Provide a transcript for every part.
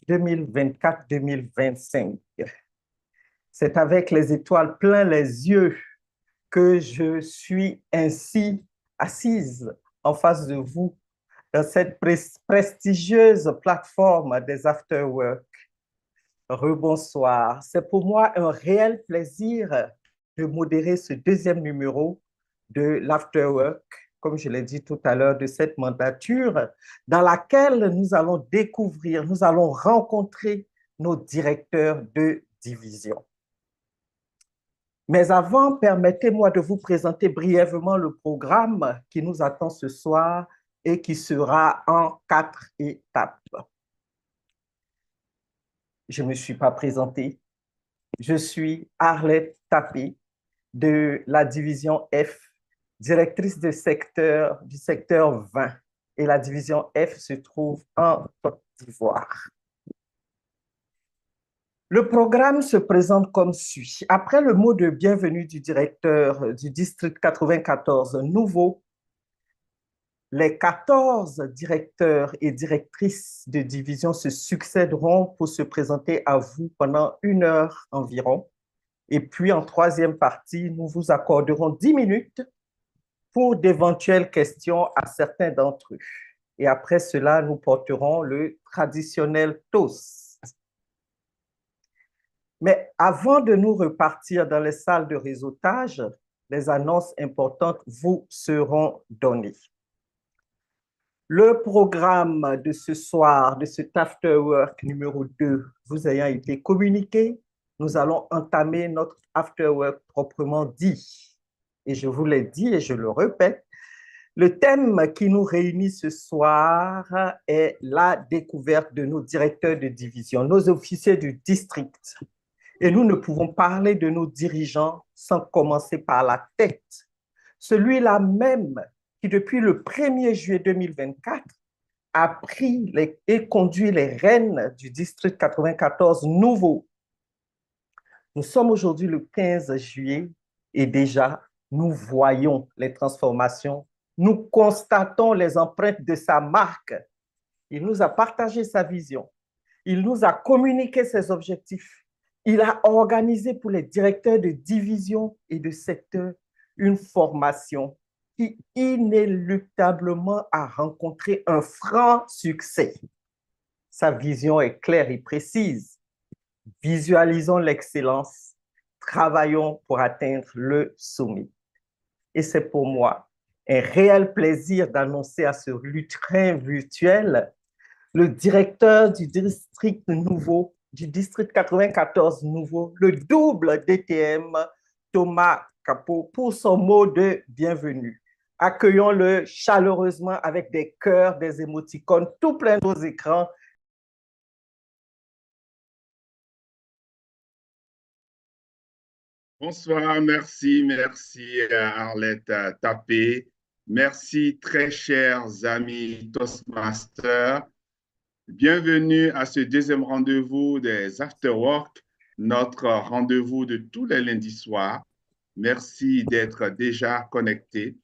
2024-2025. C'est avec les étoiles plein les yeux que je suis ainsi assise en face de vous dans cette prestigieuse plateforme des Afterwork. Rebonsoir. C'est pour moi un réel plaisir de modérer ce deuxième numéro de l'Afterwork, comme je l'ai dit tout à l'heure, de cette mandature dans laquelle nous allons découvrir, nous allons rencontrer nos directeurs de division. Mais avant, permettez-moi de vous présenter brièvement le programme qui nous attend ce soir et qui sera en 4 étapes. Je ne me suis pas présentée. Je suis Arlette Tapé de la division F, directrice du secteur 20. Et la division F se trouve en Côte d'Ivoire. Le programme se présente comme suit. Après le mot de bienvenue du directeur du district 94 nouveau, les 14 directeurs et directrices de division se succéderont pour se présenter à vous pendant 1 heure environ. Et puis, en troisième partie, nous vous accorderons 10 minutes pour d'éventuelles questions à certains d'entre eux. Et après cela, nous porterons le traditionnel toast. Mais avant de nous repartir dans les salles de réseautage, les annonces importantes vous seront données. Le programme de ce soir, de cet Afterwork numéro 2, vous ayant été communiqué, nous allons entamer notre Afterwork proprement dit. Et je vous l'ai dit et je le répète, le thème qui nous réunit ce soir est la découverte de nos directeurs de division, nos officiers du district. Et nous ne pouvons parler de nos dirigeants sans commencer par la tête. Celui-là même qui, depuis le 1er juillet 2024, a pris et conduit les rênes du district 94 nouveau. Nous sommes aujourd'hui le 15 juillet et déjà, nous voyons les transformations, nous constatons les empreintes de sa marque. Il nous a partagé sa vision, il nous a communiqué ses objectifs. Il a organisé pour les directeurs de division et de secteur une formation qui inéluctablement a rencontré un franc succès. Sa vision est claire et précise. Visualisons l'excellence, travaillons pour atteindre le sommet. Et c'est pour moi un réel plaisir d'annoncer à ce lutrin virtuel le directeur du district nouveau, du district 94 nouveau, le double DTM, Thomas Capot, pour son mot de bienvenue. Accueillons-le chaleureusement avec des cœurs, des émoticônes, tout plein de nos écrans. Bonsoir, merci Arlette Tapé. Merci très chers amis Toastmasters. Bienvenue à ce deuxième rendez-vous des Afterwork, notre rendez-vous de tous les lundis soirs. Merci d'être déjà connectés.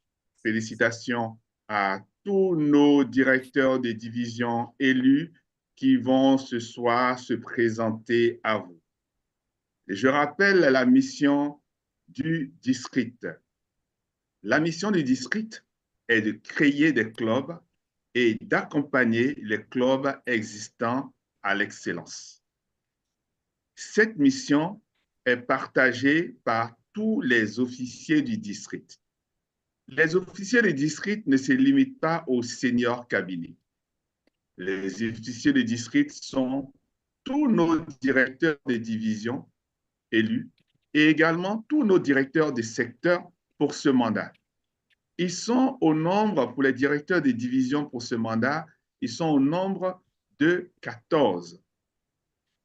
Félicitations à tous nos directeurs de division élus qui vont ce soir se présenter à vous. Je rappelle la mission du district. La mission du district est de créer des clubs et d'accompagner les clubs existants à l'excellence. Cette mission est partagée par tous les officiers du district. Les officiers du district ne se limitent pas aux seniors cabinets. Les officiers du district sont tous nos directeurs de division élus et également tous nos directeurs de secteur pour ce mandat. Ils sont au nombre, pour les directeurs de division pour ce mandat, ils sont au nombre de 14.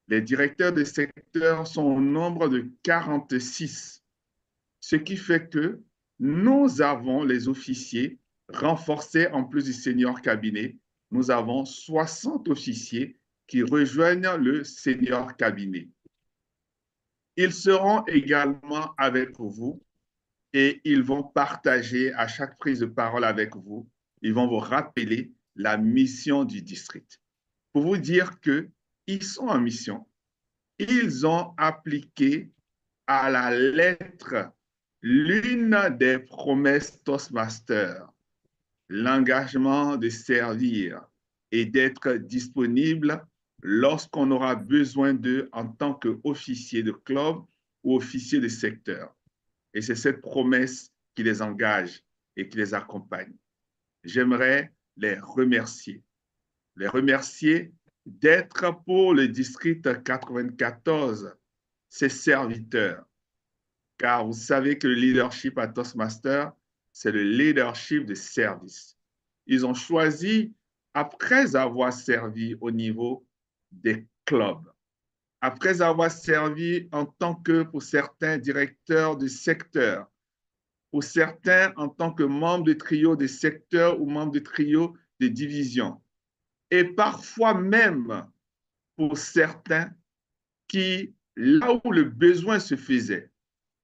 Les directeurs de secteur sont au nombre de 46. Ce qui fait que nous avons les officiers renforcés en plus du senior cabinet. Nous avons 60 officiers qui rejoignent le senior cabinet. Ils seront également avec vous et ils vont partager à chaque prise de parole avec vous. Ils vont vous rappeler la mission du district. pour vous dire qu'ils sont en mission. Ils ont appliqué à la lettre l'une des promesses Toastmasters, l'engagement de servir et d'être disponible lorsqu'on aura besoin d'eux en tant qu'officier de club ou officier de secteur. Et c'est cette promesse qui les engage et qui les accompagne. J'aimerais les remercier d'être pour le district 94 ses serviteurs. Car vous savez que le leadership à Toastmasters, c'est le leadership de service. Ils ont choisi, après avoir servi au niveau des clubs, après avoir servi en tant que, pour certains, directeurs de secteur, pour certains en tant que membres de trio de secteur ou membres de trio de division, et parfois même pour certains qui, là où le besoin se faisait,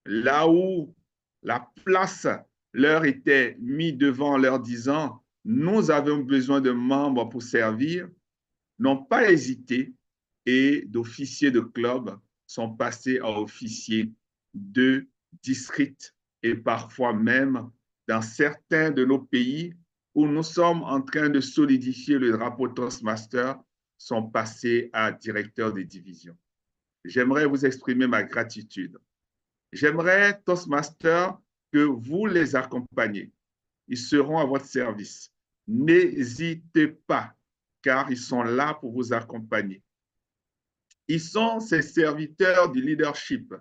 là où la place leur était mise devant leur disant « Nous avons besoin de membres pour servir », n'ont pas hésité et d'officiers de club sont passés à officiers de district et parfois même dans certains de nos pays où nous sommes en train de solidifier le drapeau Toastmaster, sont passés à directeur de division. J'aimerais vous exprimer ma gratitude. J'aimerais, Toastmasters, que vous les accompagniez. Ils seront à votre service. N'hésitez pas, car ils sont là pour vous accompagner. Ils sont ces serviteurs du leadership.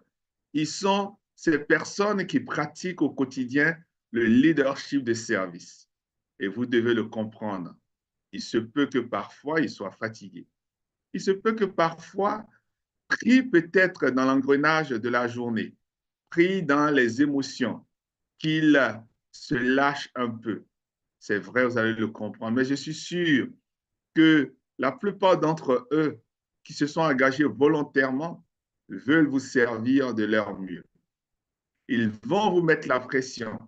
Ils sont ces personnes qui pratiquent au quotidien le leadership de service. Et vous devez le comprendre. Il se peut que parfois ils soient fatigués. Il se peut que parfois, pris peut-être dans l'engrenage de la journée, pris dans les émotions, qu'ils se lâchent un peu. C'est vrai, vous allez le comprendre, mais je suis sûr que la plupart d'entre eux qui se sont engagés volontairement veulent vous servir de leur mieux. Ils vont vous mettre la pression,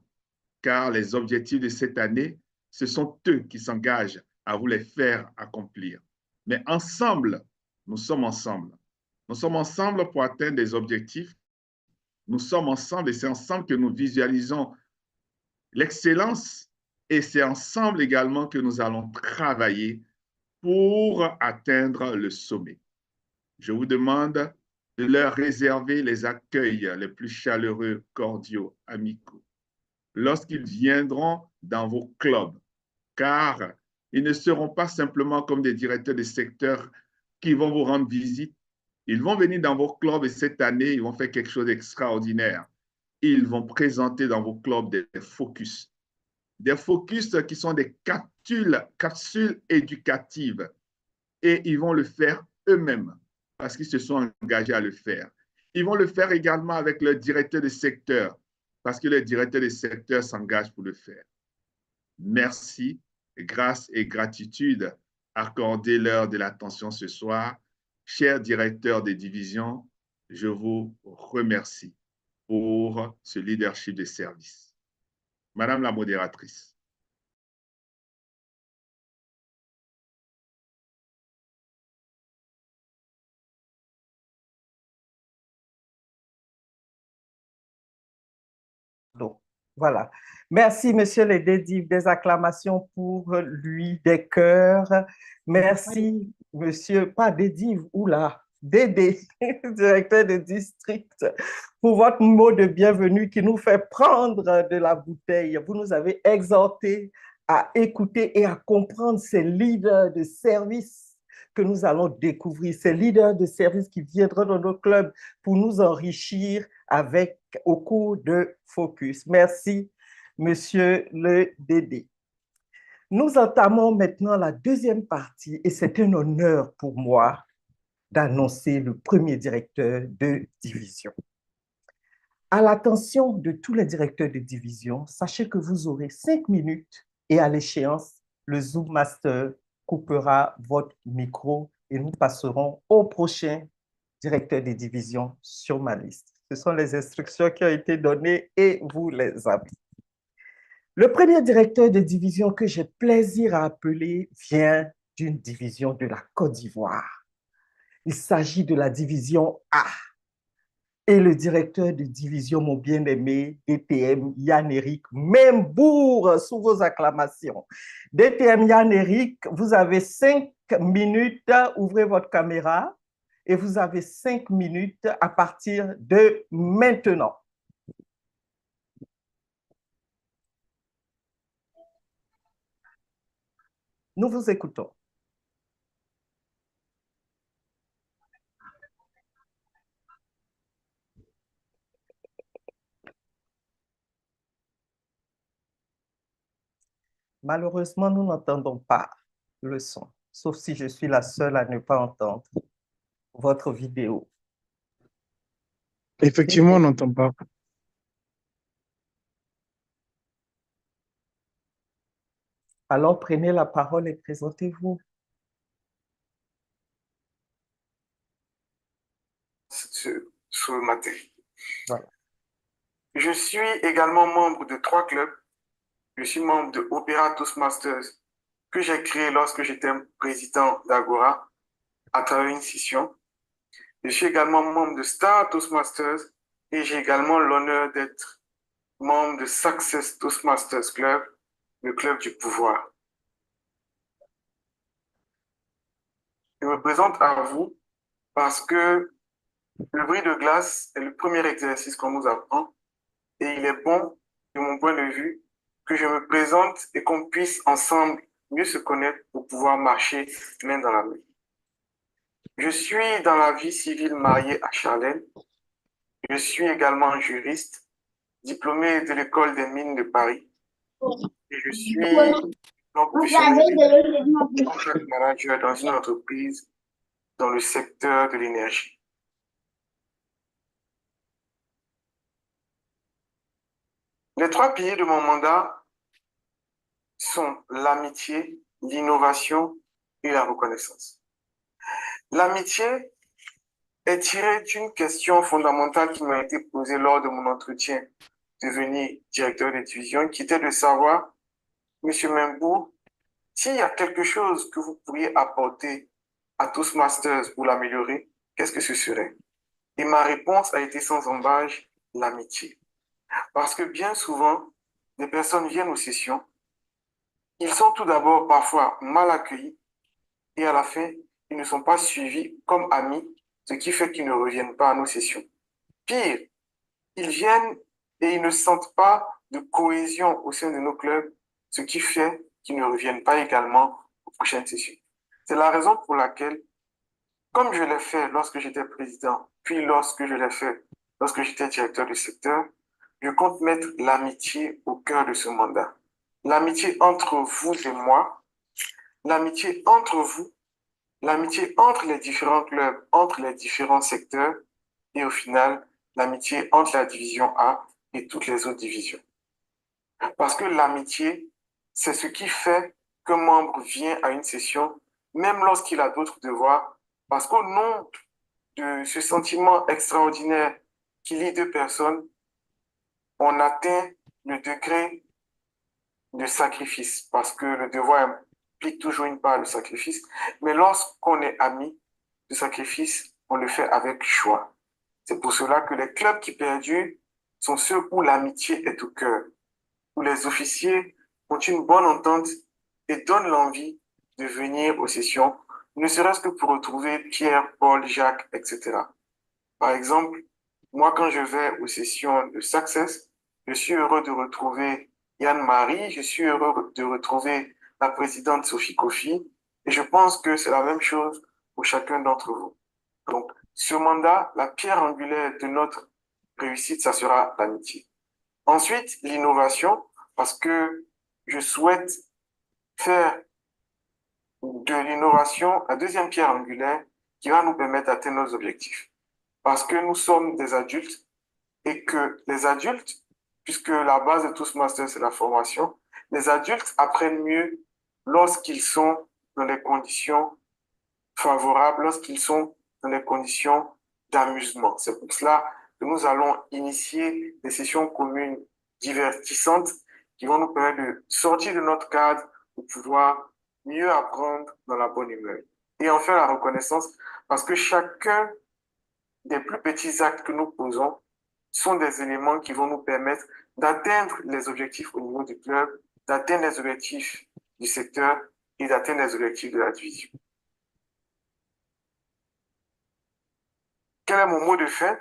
car les objectifs de cette année, ce sont eux qui s'engagent à vous les faire accomplir. Mais ensemble, nous sommes ensemble. Nous sommes ensemble pour atteindre des objectifs. Nous sommes ensemble et c'est ensemble que nous visualisons l'excellence et c'est ensemble également que nous allons travailler pour atteindre le sommet. Je vous demande de leur réserver les accueils les plus chaleureux, cordiaux, amicaux, lorsqu'ils viendront dans vos clubs, car ils ne seront pas simplement comme des directeurs de secteur qui vont vous rendre visite. Ils vont venir dans vos clubs et cette année, ils vont faire quelque chose d'extraordinaire. Ils vont présenter dans vos clubs des focus qui sont des capsules éducatives et ils vont le faire eux-mêmes parce qu'ils se sont engagés à le faire. Ils vont le faire également avec leur directeur de secteur parce que le directeur de secteur s'engage pour le faire. Merci, grâce et gratitude, accordez-leur de l'attention ce soir. Chers directeurs des divisions, je vous remercie pour ce leadership de service. Madame la modératrice. Donc, voilà. Merci, Monsieur le Dédiv. Des acclamations pour lui, des cœurs. Merci, Monsieur, pas Dédiv, oula, Dédé, directeur de district, pour votre mot de bienvenue qui nous fait prendre de la bouteille. Vous nous avez exhortés à écouter et à comprendre ces leaders de service que nous allons découvrir, ces leaders de service qui viendront dans nos clubs pour nous enrichir au cours de Focus. Merci, Monsieur le Dédé. Nous entamons maintenant la deuxième partie et c'est un honneur pour moi d'annoncer le premier directeur de division. À l'attention de tous les directeurs de division, sachez que vous aurez 5 minutes et à l'échéance, le Zoom Master coupera votre micro et nous passerons au prochain directeur de division sur ma liste. Ce sont les instructions qui ont été données et vous les avez. Le premier directeur de division que j'ai plaisir à appeler vient d'une division de la Côte d'Ivoire. Il s'agit de la division A. Et le directeur de division, mon bien-aimé, DTM Yann-Éric Membourg, sous vos acclamations. DTM Yann-Éric, vous avez 5 minutes, ouvrez votre caméra et vous avez 5 minutes à partir de maintenant. Nous vous écoutons. Malheureusement, nous n'entendons pas le son, sauf si je suis la seule à ne pas entendre votre vidéo. Effectivement, on n'entend pas. Alors, prenez la parole et présentez-vous. Sur ma télé. Voilà. Je suis également membre de 3 clubs. Je suis membre de Opéra Toastmasters que j'ai créé lorsque j'étais président d'Agora à travers une session. Je suis également membre de Star Toastmasters et j'ai également l'honneur d'être membre de Success Toastmasters Club, le club du pouvoir. Je me présente à vous parce que le bris de glace est le premier exercice qu'on nous apprend et il est bon, de mon point de vue, que je me présente et qu'on puisse ensemble mieux se connaître pour pouvoir marcher main dans la main. Je suis dans la vie civile marié à Charlène. Je suis également juriste, diplômé de l'école des mines de Paris. Et je suis professionnel contract manager dans une entreprise dans le secteur de l'énergie. Les 3 piliers de mon mandat sont l'amitié, l'innovation et la reconnaissance. L'amitié est tirée d'une question fondamentale qui m'a été posée lors de mon entretien de devenir directeur de division, qui était de savoir, Monsieur Membourg, s'il y a quelque chose que vous pourriez apporter à Toastmasters pour l'améliorer, qu'est-ce que ce serait? Et ma réponse a été sans embâche, l'amitié. Parce que bien souvent, des personnes viennent aux sessions, ils sont tout d'abord parfois mal accueillis et à la fin, ils ne sont pas suivis comme amis, ce qui fait qu'ils ne reviennent pas à nos sessions. Pire, ils viennent et ils ne sentent pas de cohésion au sein de nos clubs, ce qui fait qu'ils ne reviennent pas également aux prochaines sessions. C'est la raison pour laquelle, comme je l'ai fait lorsque j'étais président, puis lorsque je l'ai fait lorsque j'étais directeur du secteur, je compte mettre l'amitié au cœur de ce mandat. L'amitié entre vous et moi, l'amitié entre vous, l'amitié entre les différents clubs, entre les différents secteurs, et au final, l'amitié entre la division A et toutes les autres divisions. Parce que l'amitié, c'est ce qui fait qu'un membre vient à une session, même lorsqu'il a d'autres devoirs, parce qu'au nom de ce sentiment extraordinaire qui lie 2 personnes, on atteint le degré de sacrifice, parce que le devoir implique toujours une part de sacrifice, mais lorsqu'on est amis, le sacrifice, on le fait avec choix. C'est pour cela que les clubs qui perdurent sont ceux où l'amitié est au cœur, où les officiers ont une bonne entente et donnent l'envie de venir aux sessions, ne serait-ce que pour retrouver Pierre, Paul, Jacques, etc. Par exemple, moi, quand je vais aux sessions de Success, je suis heureux de retrouver Yann-Marie, je suis heureux de retrouver la présidente Sophie Kofi, et je pense que c'est la même chose pour chacun d'entre vous. Donc, ce mandat, la pierre angulaire de notre réussite, ça sera l'amitié. Ensuite, l'innovation, parce que je souhaite faire de l'innovation la deuxième pierre angulaire qui va nous permettre d'atteindre nos objectifs. Parce que nous sommes des adultes et que les adultes, puisque la base de Toastmasters, c'est la formation, les adultes apprennent mieux lorsqu'ils sont dans des conditions favorables, lorsqu'ils sont dans des conditions d'amusement. C'est pour cela que nous allons initier des sessions communes divertissantes qui vont nous permettre de sortir de notre cadre pour pouvoir mieux apprendre dans la bonne humeur. Et enfin, la reconnaissance, parce que chacun des plus petits actes que nous posons sont des éléments qui vont nous permettre d'atteindre les objectifs au niveau du club, d'atteindre les objectifs du secteur et d'atteindre les objectifs de la division. Quel est mon mot de fin?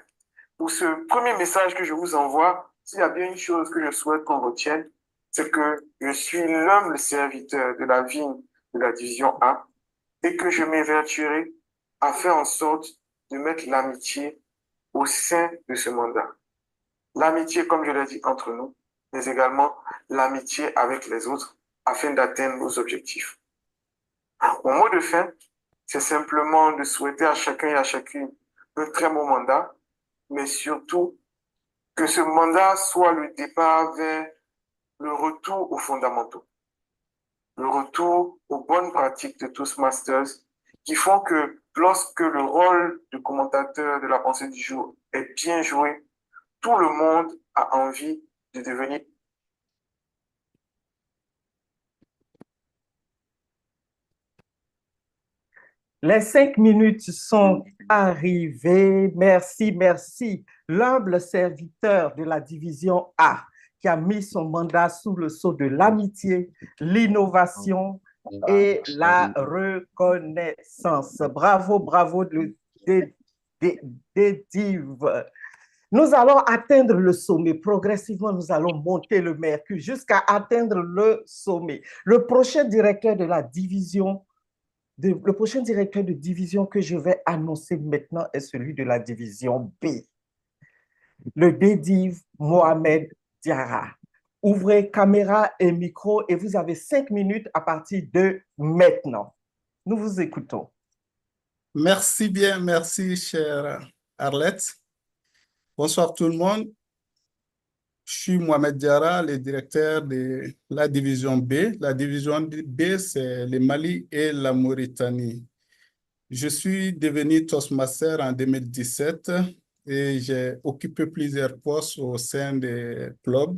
Pour ce premier message que je vous envoie, s'il y a bien une chose que je souhaite qu'on retienne, c'est que je suis l'humble serviteur de la vigne de la division A et que je m'évertuerai à faire en sorte de mettre l'amitié au sein de ce mandat. L'amitié, comme je l'ai dit, entre nous, mais également l'amitié avec les autres afin d'atteindre nos objectifs. Mon mot de fin, c'est simplement de souhaiter à chacun et à chacune un très bon mandat, mais surtout que ce mandat soit le départ vers le retour aux fondamentaux, le retour aux bonnes pratiques de Toastmasters qui font que lorsque le rôle de commentateur de la pensée du jour est bien joué, tout le monde a envie de devenir. Les 5 minutes sont arrivées. Merci, merci. L'humble serviteur de la division A qui a mis son mandat sous le sceau de l'amitié, l'innovation et la reconnaissance. Bravo, bravo des divs. Nous allons atteindre le sommet. Progressivement, nous allons monter le mercure jusqu'à atteindre le sommet. Le prochain directeur de la division le prochain directeur de division que je vais annoncer maintenant est celui de la division B, le DDIV Mohamed Diarra. Ouvrez caméra et micro et vous avez 5 minutes à partir de maintenant. Nous vous écoutons. Merci bien, merci chère Arlette. Bonsoir tout le monde. Je suis Mohamed Diarra, le directeur de la division B. La division B, c'est le Mali et la Mauritanie. Je suis devenu Toastmaster en 2017 et j'ai occupé plusieurs postes au sein des clubs.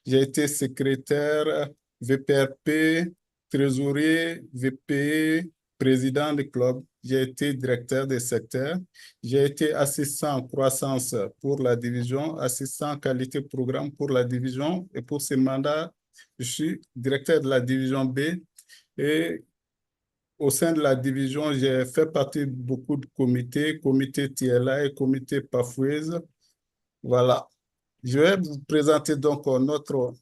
J'ai été secrétaire VPRP, trésorier, VP, président du club. J'ai été directeur des secteurs. J'ai été assistant en croissance pour la division, assistant qualité programme pour la division. Et pour ce mandat, je suis directeur de la division B. Et au sein de la division, j'ai fait partie de beaucoup de comités, comité TLA et comité PAFOUEZ. Voilà. Je vais vous présenter donc notre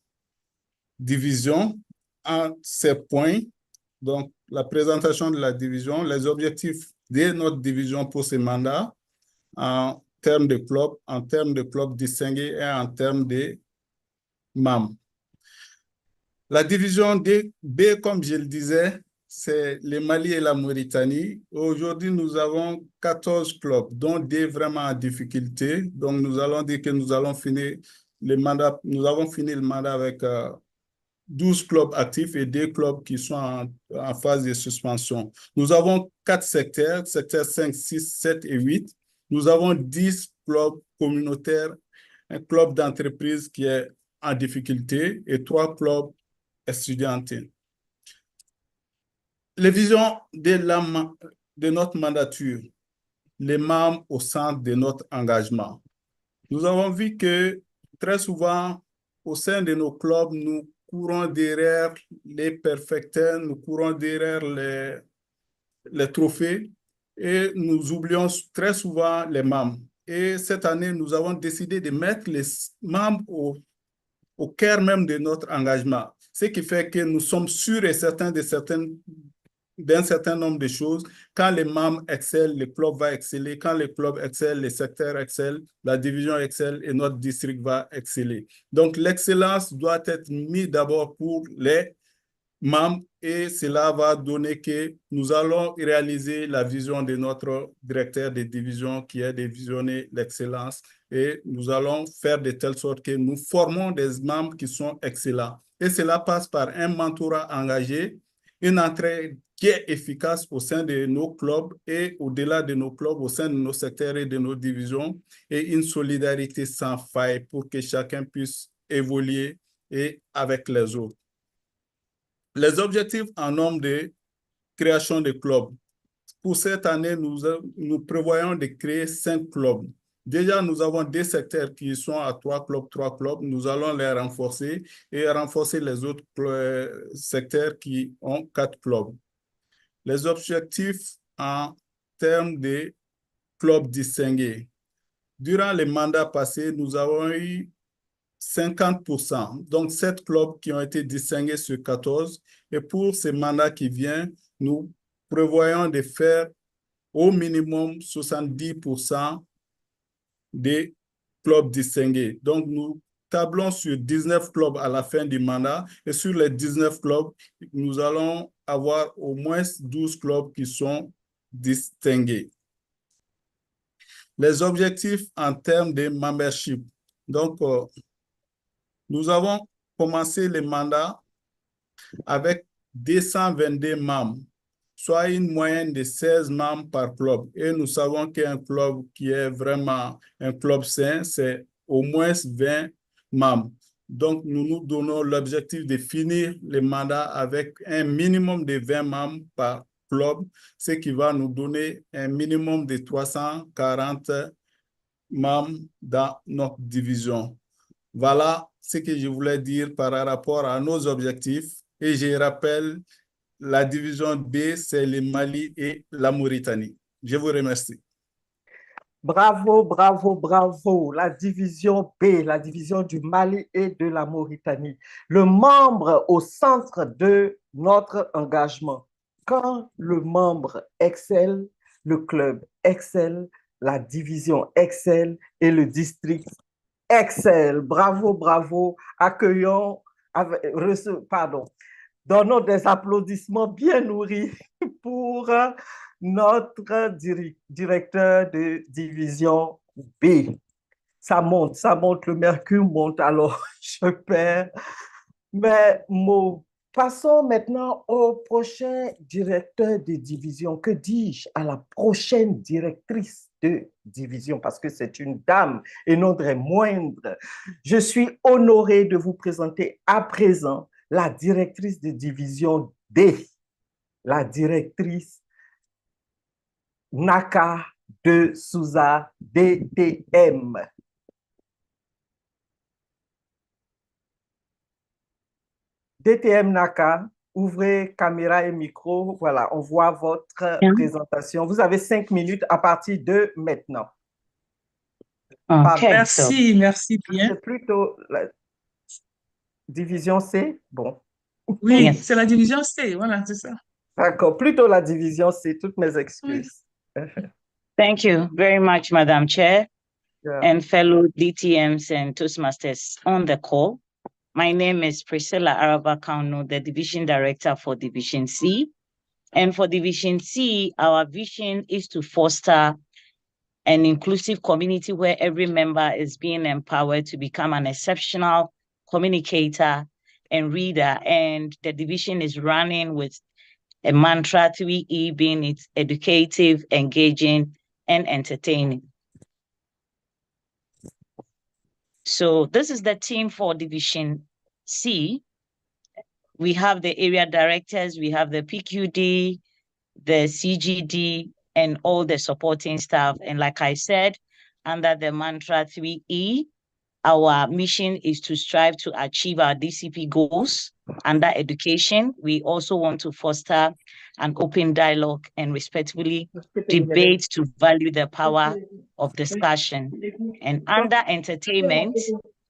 division en ces points. Donc, la présentation de la division, les objectifs de notre division pour ce mandat en termes de clubs distingués et en termes de membres. La division B, comme je le disais, c'est le Mali et la Mauritanie. Aujourd'hui, nous avons 14 clubs, dont des vraiment en difficulté. Donc, nous allons dire que nous allons finir le mandat, nous avons fini le mandat avec 12 clubs actifs et 2 clubs qui sont en phase de suspension. Nous avons 4 secteurs, secteurs 5, 6, 7 et 8. Nous avons 10 clubs communautaires, un club d'entreprise qui est en difficulté et 3 clubs estudiantins. Les visions de notre mandature, les membres au centre de notre engagement. Nous avons vu que très souvent, au sein de nos clubs, nous courons derrière les perfecteurs, nous courons derrière les trophées et nous oublions très souvent les membres. Et cette année, nous avons décidé de mettre les membres au cœur même de notre engagement. Ce qui fait que nous sommes sûrs et certains d'un certain nombre de choses. Quand les membres excellent, le club va exceller. Quand le club excelle, les secteurs excellent, la division excelle et notre district va exceller. Donc, l'excellence doit être mise d'abord pour les membres et cela va donner que nous allons réaliser la vision de notre directeur de division qui est de visionner l'excellence et nous allons faire de telle sorte que nous formons des membres qui sont excellents. Et cela passe par un mentorat engagé, une entrée qui est efficace au sein de nos clubs et au-delà de nos clubs, au sein de nos secteurs et de nos divisions, et une solidarité sans faille pour que chacun puisse évoluer et avec les autres. Les objectifs en nombre de création de clubs. Pour cette année, nous prévoyons de créer 5 clubs. Déjà, nous avons des secteurs qui sont à 3 clubs. Nous allons les renforcer et renforcer les autres secteurs qui ont 4 clubs. Les objectifs en termes de clubs distingués. Durant les mandats passés, nous avons eu 50%, donc 7 clubs qui ont été distingués sur 14. Et pour ces mandats qui viennent, nous prévoyons de faire au minimum 70% des clubs distingués. Donc, nous tablons sur 19 clubs à la fin du mandat et sur les 19 clubs, nous allons avoir au moins 12 clubs qui sont distingués. Les objectifs en termes de membership. Donc, nous avons commencé le mandat avec 222 membres, soit une moyenne de 16 membres par club. Et nous savons qu'un club qui est vraiment un club sain, c'est au moins 20 membres. Donc, nous nous donnons l'objectif de finir le mandat avec un minimum de 20 membres par club, ce qui va nous donner un minimum de 340 membres dans notre division. Voilà ce que je voulais dire par rapport à nos objectifs. Et je rappelle, la division B, c'est le Mali et la Mauritanie. Je vous remercie. Bravo, bravo, bravo. La division B, la division du Mali et de la Mauritanie. Le membre au centre de notre engagement. Quand le membre excelle, le club excelle, la division excelle et le district excelle. Bravo, bravo. Accueillons, donnons des applaudissements bien nourris pour notre directeur de division B. Ça monte, le mercure monte, alors je perds mes mots. Passons maintenant au prochain directeur de division. Que dis-je? À la prochaine directrice de division, parce que c'est une dame et non des moindres. Je suis honorée de vous présenter à présent la directrice de division D, la directrice Naka de Souza DTM. DTM Naka, ouvrez caméra et micro. Voilà, on voit votre présentation. Vous avez 5 minutes à partir de maintenant. Okay, merci bien. C'est plutôt la division C? Bon. Oui, c'est la division C, voilà, c'est ça. D'accord, plutôt la division C, toutes mes excuses. Thank you very much, Madam Chair, Yeah. and fellow DTMs and Toastmasters on the call. My name is Priscilla Araba-Kauno, the Division Director for Division C. And for Division C, our vision is to foster an inclusive community where every member is being empowered to become an exceptional communicator and reader. And the division is running with a mantra, 3E, being it's educative, engaging, and entertaining. So this is the team for Division C. We have the area directors, we have the PQD, the CGD, and all the supporting staff. And like I said, under the mantra 3E, our mission is to strive to achieve our DCP goals. Under education, we also want to foster an open dialogue and respectfully debate to value the power of discussion. And under entertainment,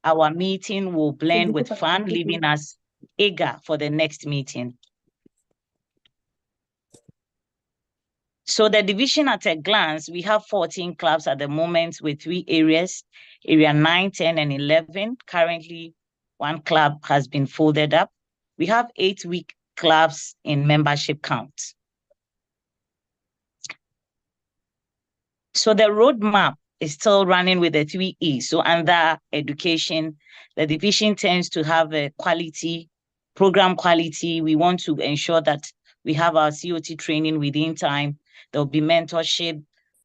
our meeting will blend with fun, leaving us eager for the next meeting. So the division at a glance, we have 14 clubs at the moment with 3 areas, area 9, 10, and 11. Currently, 1 club has been folded up. We have 8 weak clubs in membership count. So the roadmap is still running with the 3E. So under education, the division tends to have a program quality. We want to ensure that we have our COT training within time. There'll be mentorship.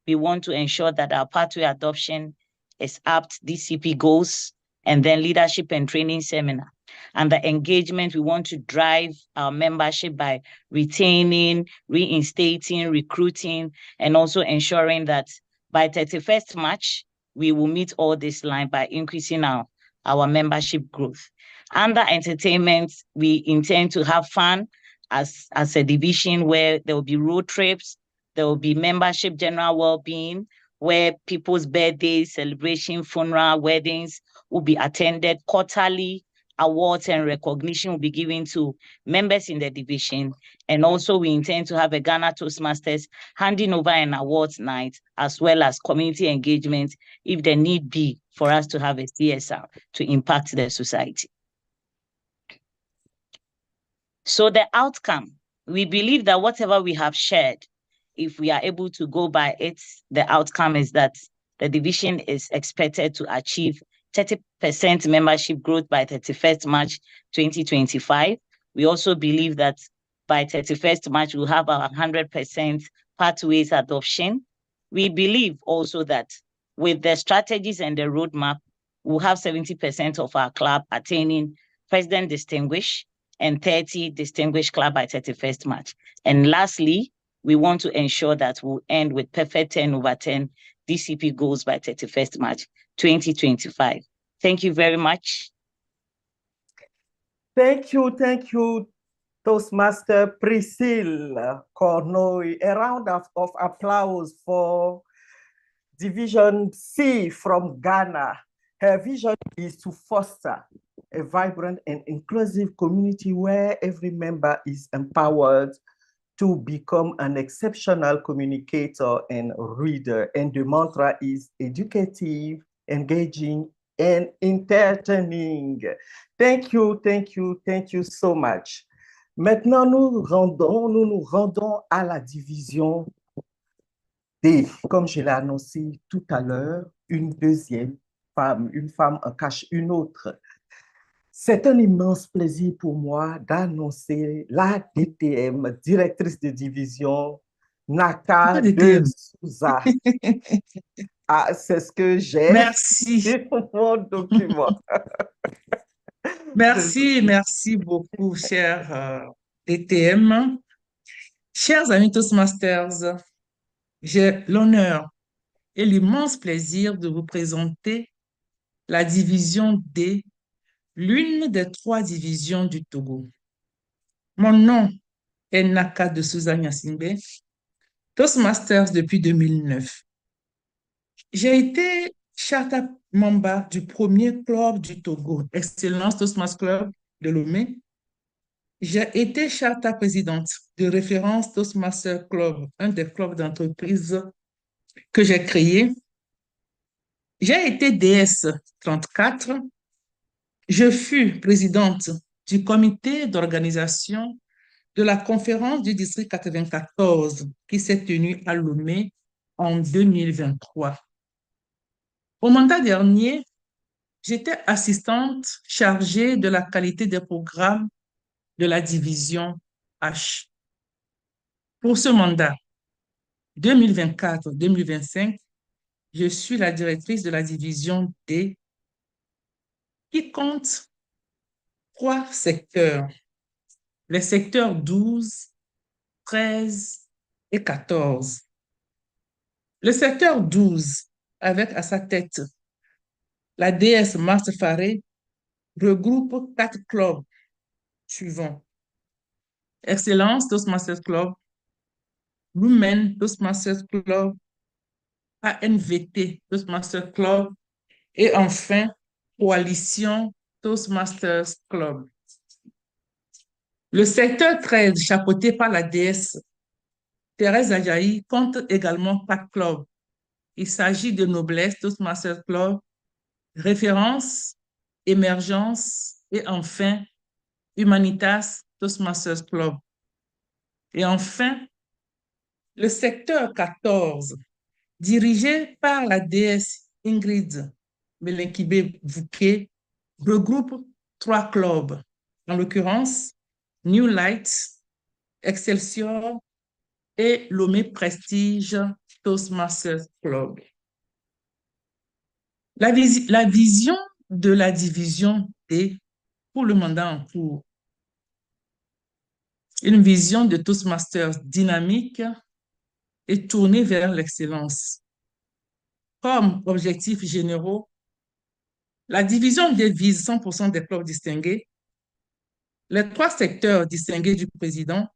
We want to ensure that our pathway adoption is apt, DCP goals, and then leadership and training seminar. And the engagement, we want to drive our membership by retaining, reinstating, recruiting, and also ensuring that by 31st March, we will meet all this line by increasing our membership growth. Under entertainment, we intend to have fun as a division where there will be road trips, there will be membership general well-being, where people's birthdays, celebration, funeral, weddings will be attended quarterly. Awards and recognition will be given to members in the division. And also we intend to have a Ghana Toastmasters handing over an awards night, as well as community engagement, if there need be for us to have a CSR to impact the society. So the outcome, we believe that whatever we have shared, if we are able to go by it, the outcome is that the division is expected to achieve 30% membership growth by 31st March 2025. We also believe that by 31st March, we'll have our 100% pathways adoption. We believe also that with the strategies and the roadmap, we'll have 70% of our club attaining President Distinguished and 30 Distinguished Club by 31st March. And lastly, we want to ensure that we'll end with perfect 10/10 DCP goals by 31st March 2025. Thank you very much. Thank you, Toastmaster Priscille Cornoy. A round of applause for Division C from Ghana. Her vision is to foster a vibrant and inclusive community where every member is empowered to become an exceptional communicator and reader. And the mantra is educative, engaging, and entertaining. Thank you so much. Maintenant, nous nous rendons à la division D. Comme je l'ai annoncé tout à l'heure, une deuxième femme, une femme en cache une autre. C'est un immense plaisir pour moi d'annoncer la DTM, directrice de division, Naka de Souza. Ah, c'est ce que j'ai. Merci. Mon document. Merci beaucoup, cher DTM. Chers amis Toastmasters, j'ai l'honneur et l'immense plaisir de vous présenter la division D, l'une des 3 divisions du Togo. Mon nom est Naka de Souza Nyasimbe, Toastmasters depuis 2009. J'ai été charter member du premier club du Togo, Excellence Toastmasters Club de Lomé. J'ai été charter présidente de référence Toastmasters Club, un des clubs d'entreprise que j'ai créé. J'ai été DS 34. Je fus présidente du comité d'organisation de la conférence du district 94 qui s'est tenue à Lomé en 2023. Au mandat dernier, j'étais assistante chargée de la qualité des programmes de la division H. Pour ce mandat 2024-2025, je suis la directrice de la division D qui compte 3 secteurs. Les secteurs 12, 13 et 14. Le secteur 12, avec à sa tête la DS Master Faré, regroupe 4 clubs suivants. Excellence Toastmasters Club, Lumen Toastmasters Club, ANVT Toastmasters Club et enfin Coalition Toastmasters Club. Le secteur 13, chapeauté par la DS Thérèse Ajayi, compte également 4 clubs. Il s'agit de Noblesse Toastmasters Club, Référence, Émergence et enfin Humanitas Toastmasters Club. Et enfin, le secteur 14, dirigé par la DS Ingrid Melenkibé-Vouké, regroupe 3 clubs, en l'occurrence New Light, Excelsior et Lomé Prestige Toastmasters Club. La vision de la division D pour le mandat en cours. Une vision de Toastmasters dynamique et tournée vers l'excellence. Comme objectifs généraux, la division D vise 100% des clubs distingués, les 3 secteurs distingués du président,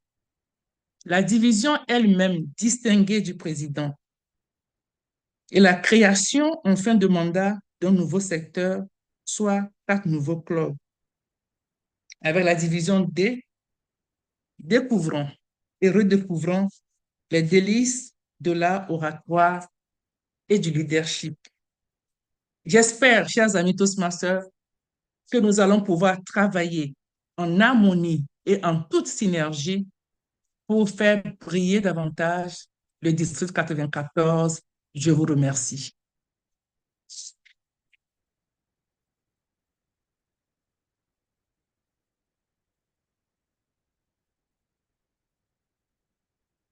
la division elle-même distinguée du président et la création en fin de mandat d'un nouveau secteur, soit 4 nouveaux clubs. Avec la division D, découvrons et redécouvrons les délices de l'art oratoire et du leadership. J'espère, chers amis Toastmasters, que nous allons pouvoir travailler en harmonie et en toute synergie pour faire briller davantage le district 94. Je vous remercie.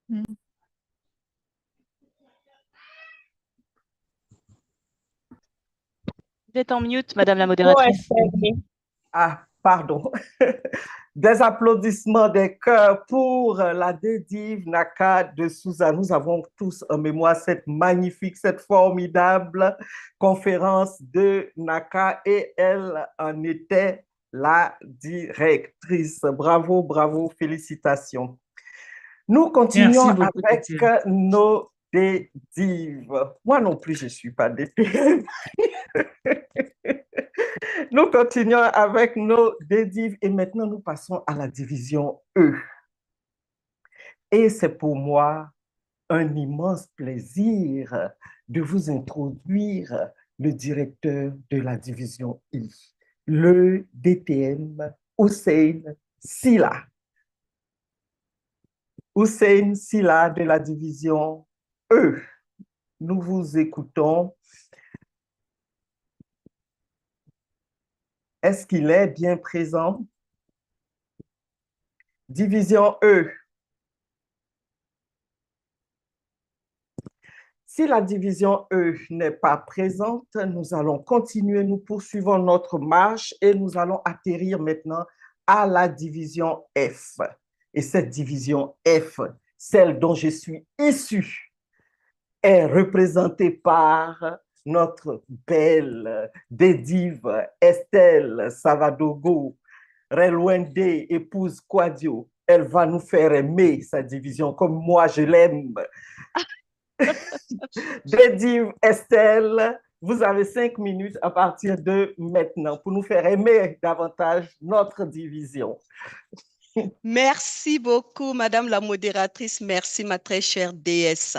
Vous êtes en mute, Madame la modératrice. Ah, pardon. Des applaudissements, des cœurs pour la dédive Naka de Souza. Nous avons tous en mémoire cette magnifique, cette formidable conférence de Naka et elle en était la directrice. Bravo, bravo, félicitations. Nous continuons beaucoup, avec Titi. nos dédives. Moi non plus, je ne suis pas dédive. Nous continuons avec nos dédives et maintenant nous passons à la division E. Et c'est pour moi un immense plaisir de vous introduire le directeur de la division I, le DTM Hussein Silla. Hussein Silla de la division E. Nous vous écoutons. Est-ce qu'il est bien présent? Division E. Si la division E n'est pas présente, nous allons continuer, nous poursuivons notre marche et nous allons atterrir maintenant à la division F. Et cette division F, celle dont je suis issu, est représentée par notre belle dédive Estelle Savadogo, Relwende, épouse Quadio. Elle va nous faire aimer sa division comme moi je l'aime. Dédive Estelle, vous avez 5 minutes à partir de maintenant pour nous faire aimer davantage notre division. Merci beaucoup, Madame la modératrice. Merci, ma très chère déesse.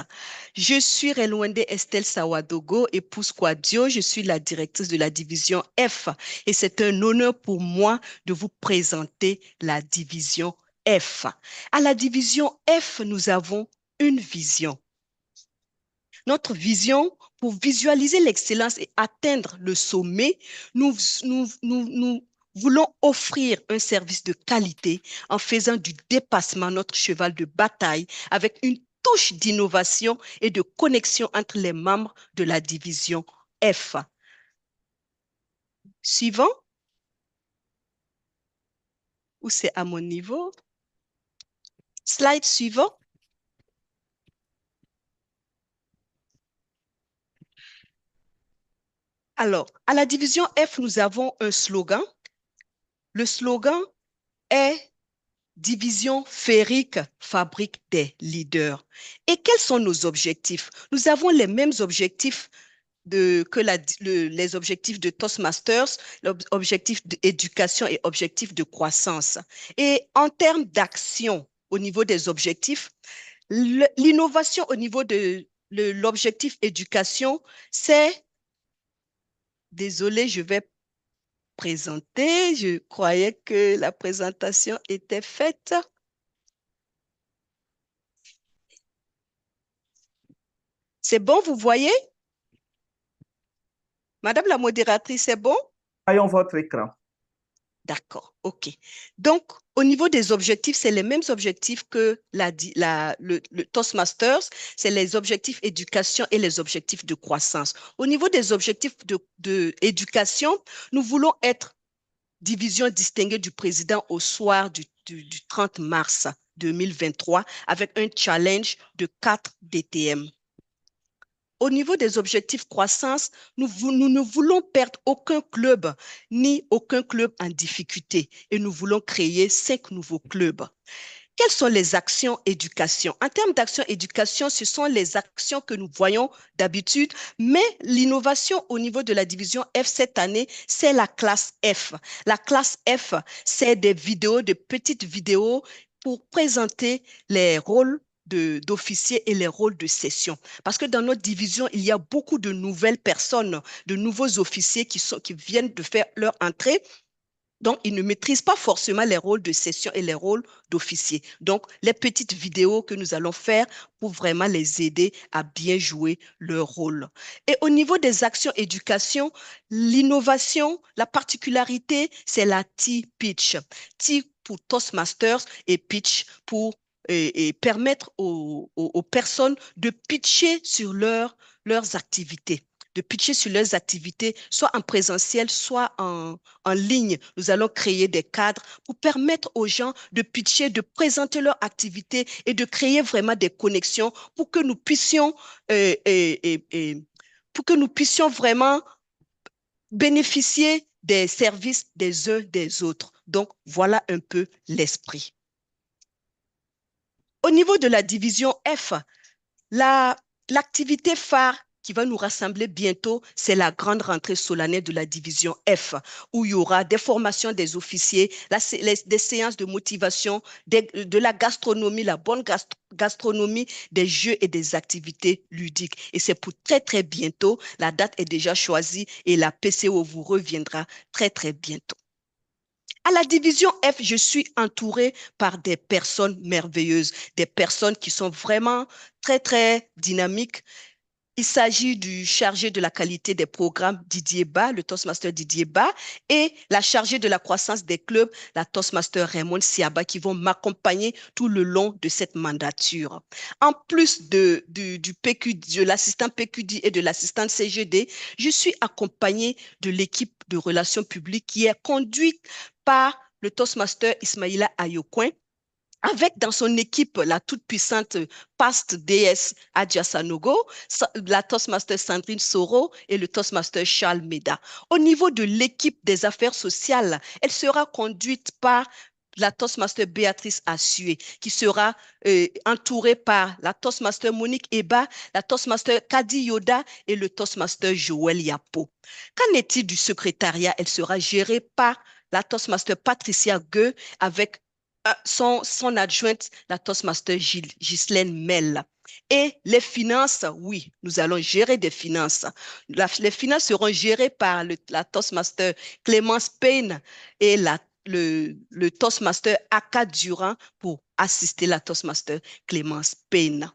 Je suis Relwende Estelle Sawadogo, épouse Quadio. Je suis la directrice de la division F et c'est un honneur pour moi de vous présenter la division F. À la division F, nous avons une vision. Notre vision, pour visualiser l'excellence et atteindre le sommet, nous voulons offrir un service de qualité en faisant du dépassement notre cheval de bataille avec une touche d'innovation et de connexion entre les membres de la division F. Suivant. Ou c'est à mon niveau? Slide suivant. Alors, à la division F, nous avons un slogan. Le slogan est Division Férique, fabrique des leaders. Et quels sont nos objectifs? Nous avons les mêmes objectifs que les objectifs de Toastmasters, l'objectif d'éducation et objectif de croissance. Et en termes d'action au niveau des objectifs, l'innovation au niveau de l'objectif éducation, c'est, désolé, je vais présenter. Je croyais que la présentation était faite. C'est bon, vous voyez? Madame la modératrice, c'est bon? Voyons votre écran. D'accord, OK. Donc, au niveau des objectifs, c'est les mêmes objectifs que le Toastmasters, c'est les objectifs éducation et les objectifs de croissance. Au niveau des objectifs d'éducation, nous voulons être division distinguée du président au soir du 30 mars 2023 avec un challenge de 4 DTM. Au niveau des objectifs croissance, nous ne voulons perdre aucun club, ni aucun club en difficulté, et nous voulons créer 5 nouveaux clubs. Quelles sont les actions éducation? En termes d'actions éducation, ce sont les actions que nous voyons d'habitude, mais l'innovation au niveau de la division F cette année, c'est la classe F. La classe F, c'est des vidéos, de petites vidéos pour présenter les rôles d'officiers et les rôles de session. Parce que dans notre division, il y a beaucoup de nouvelles personnes, de nouveaux officiers qui viennent de faire leur entrée. Donc, ils ne maîtrisent pas forcément les rôles de session et les rôles d'officier. Donc, les petites vidéos que nous allons faire pour vraiment les aider à bien jouer leur rôle. Et au niveau des actions éducation, l'innovation, la particularité, c'est la T-Pitch. T pour Toastmasters et Pitch pour permettre aux personnes de pitcher sur leurs activités. De pitcher sur leurs activités, soit en présentiel, soit en ligne. Nous allons créer des cadres pour permettre aux gens de pitcher, de présenter leur activité et de créer vraiment des connexions pour que nous puissions, vraiment bénéficier des services des uns des autres. Donc, voilà un peu l'esprit. Au niveau de la division F, l'activité phare qui va nous rassembler bientôt, c'est la grande rentrée solennelle de la division F, où il y aura des formations des officiers, des séances de motivation, de la gastronomie, la bonne gastronomie, des jeux et des activités ludiques. Et c'est pour très, très bientôt. La date est déjà choisie et la PCO vous reviendra très, très bientôt. À la division F, je suis entourée par des personnes merveilleuses, des personnes qui sont vraiment très, très dynamiques. Il s'agit du chargé de la qualité des programmes Didier Ba, le Toastmaster Didier Ba, et la chargée de la croissance des clubs, la Toastmaster Raymond Siaba, qui vont m'accompagner tout le long de cette mandature. En plus de l'assistant PQD et de l'assistant CGD, je suis accompagnée de l'équipe de relations publiques qui est conduite par le Toastmaster Ismaïla Ayokoin, avec dans son équipe la toute-puissante Past DS Adja Sanogo, la Toastmaster Sandrine Soro et le Toastmaster Charles Meda. Au niveau de l'équipe des affaires sociales, elle sera conduite par la Toastmaster Béatrice Assué, qui sera entourée par la Toastmaster Monique Eba, la Toastmaster Kadi Yoda et le Toastmaster Joël Yapo. Qu'en est-il du secrétariat? Elle sera gérée par la Toastmaster Patricia Gueux avec son adjointe, la Toastmaster Ghislaine Mel. Et les finances, oui, nous allons gérer des finances. Les finances seront gérées par la Toastmaster Clémence Payne et le Toastmaster Aka Durand pour assister la Toastmaster Clémence Payne.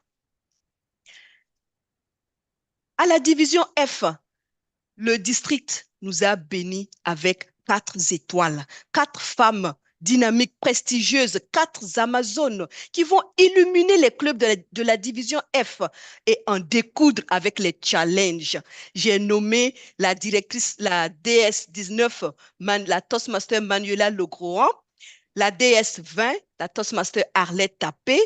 À la division F, le district nous a bénis avec 4 étoiles, 4 femmes dynamiques, prestigieuses, 4 Amazones qui vont illuminer les clubs de la division F et en découdre avec les challenges. J'ai nommé la directrice, la DS19, la Toastmaster Manuela Legrohan, la DS20, la Toastmaster Arlette Tapé,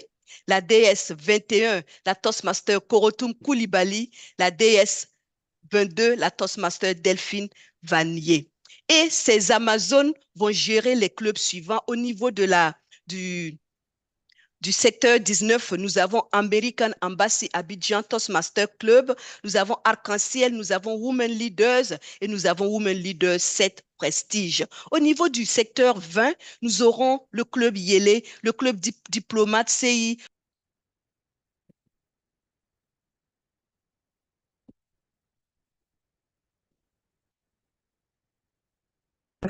la DS21, la Toastmaster Korotum Koulibaly, la DS22, la Toastmaster Delphine Vanier. Et ces Amazones vont gérer les clubs suivants. Au niveau de du secteur 19, nous avons American Embassy Abidjan Toastmaster Club, nous avons Arc-en-Ciel, nous avons Women Leaders et nous avons Women Leaders 7 Prestige. Au niveau du secteur 20, nous aurons le club Yélé, le club Diplomate CI.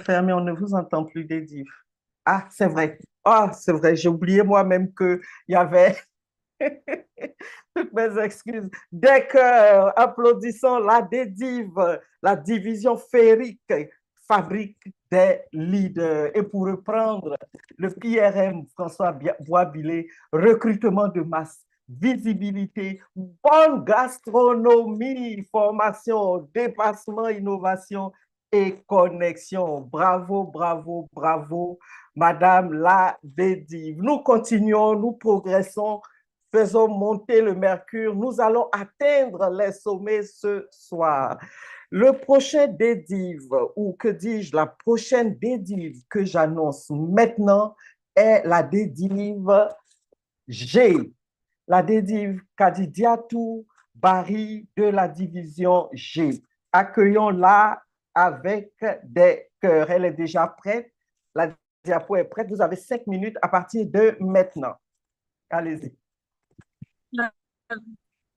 Fermé, on ne vous entend plus, Dédif. Ah, c'est vrai. Ah, c'est vrai. J'ai oublié moi-même qu'il y avait toutes mes excuses. Des cœurs, applaudissons la DEDIV, la division féerique, fabrique des leaders. Et pour reprendre le PRM, François Boisbilé, recrutement de masse, visibilité, bonne gastronomie, formation, dépassement, innovation, et connexion. Bravo, bravo, bravo, Madame la Bédive. Nous continuons, nous progressons, faisons monter le mercure. Nous allons atteindre les sommets ce soir. Le prochain Bédive, ou que dis-je, la prochaine Bédive que j'annonce maintenant est la Bédive G. La Bédive Kadidiatou Barry de la division G. Accueillons-la avec des cœurs. Elle est déjà prête. La diapo est prête. Vous avez 5 minutes à partir de maintenant. Allez-y.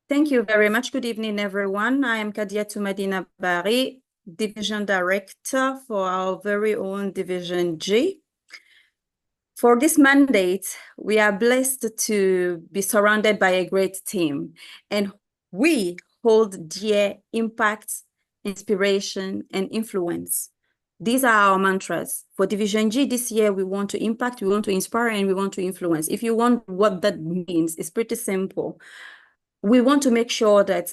Thank you very much. Good evening, everyone. I am Kadiatou Madina Barry, Division Director for our very own Division G. For this mandate, we are blessed to be surrounded by a great team, and we hold dear impact, inspiration, and influence. These are our mantras. For Division G this year, we want to impact, we want to inspire, and we want to influence. If you want what that means, it's pretty simple. We want to make sure that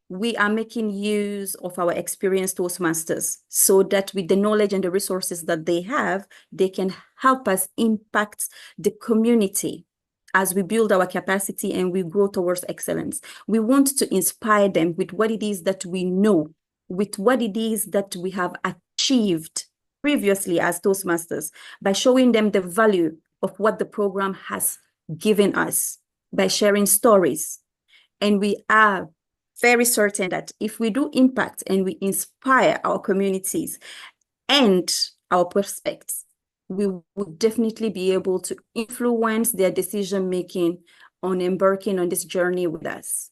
we are making use of our experienced Toastmasters so that with the knowledge and the resources that they have, they can help us impact the community as we build our capacity and we grow towards excellence. We want to inspire them with what it is that we know, with what it is that we have achieved previously as Toastmasters, by showing them the value of what the program has given us, by sharing stories. And we are very certain that if we do impact and we inspire our communities and our prospects, we would definitely be able to influence their decision-making on embarking on this journey with us.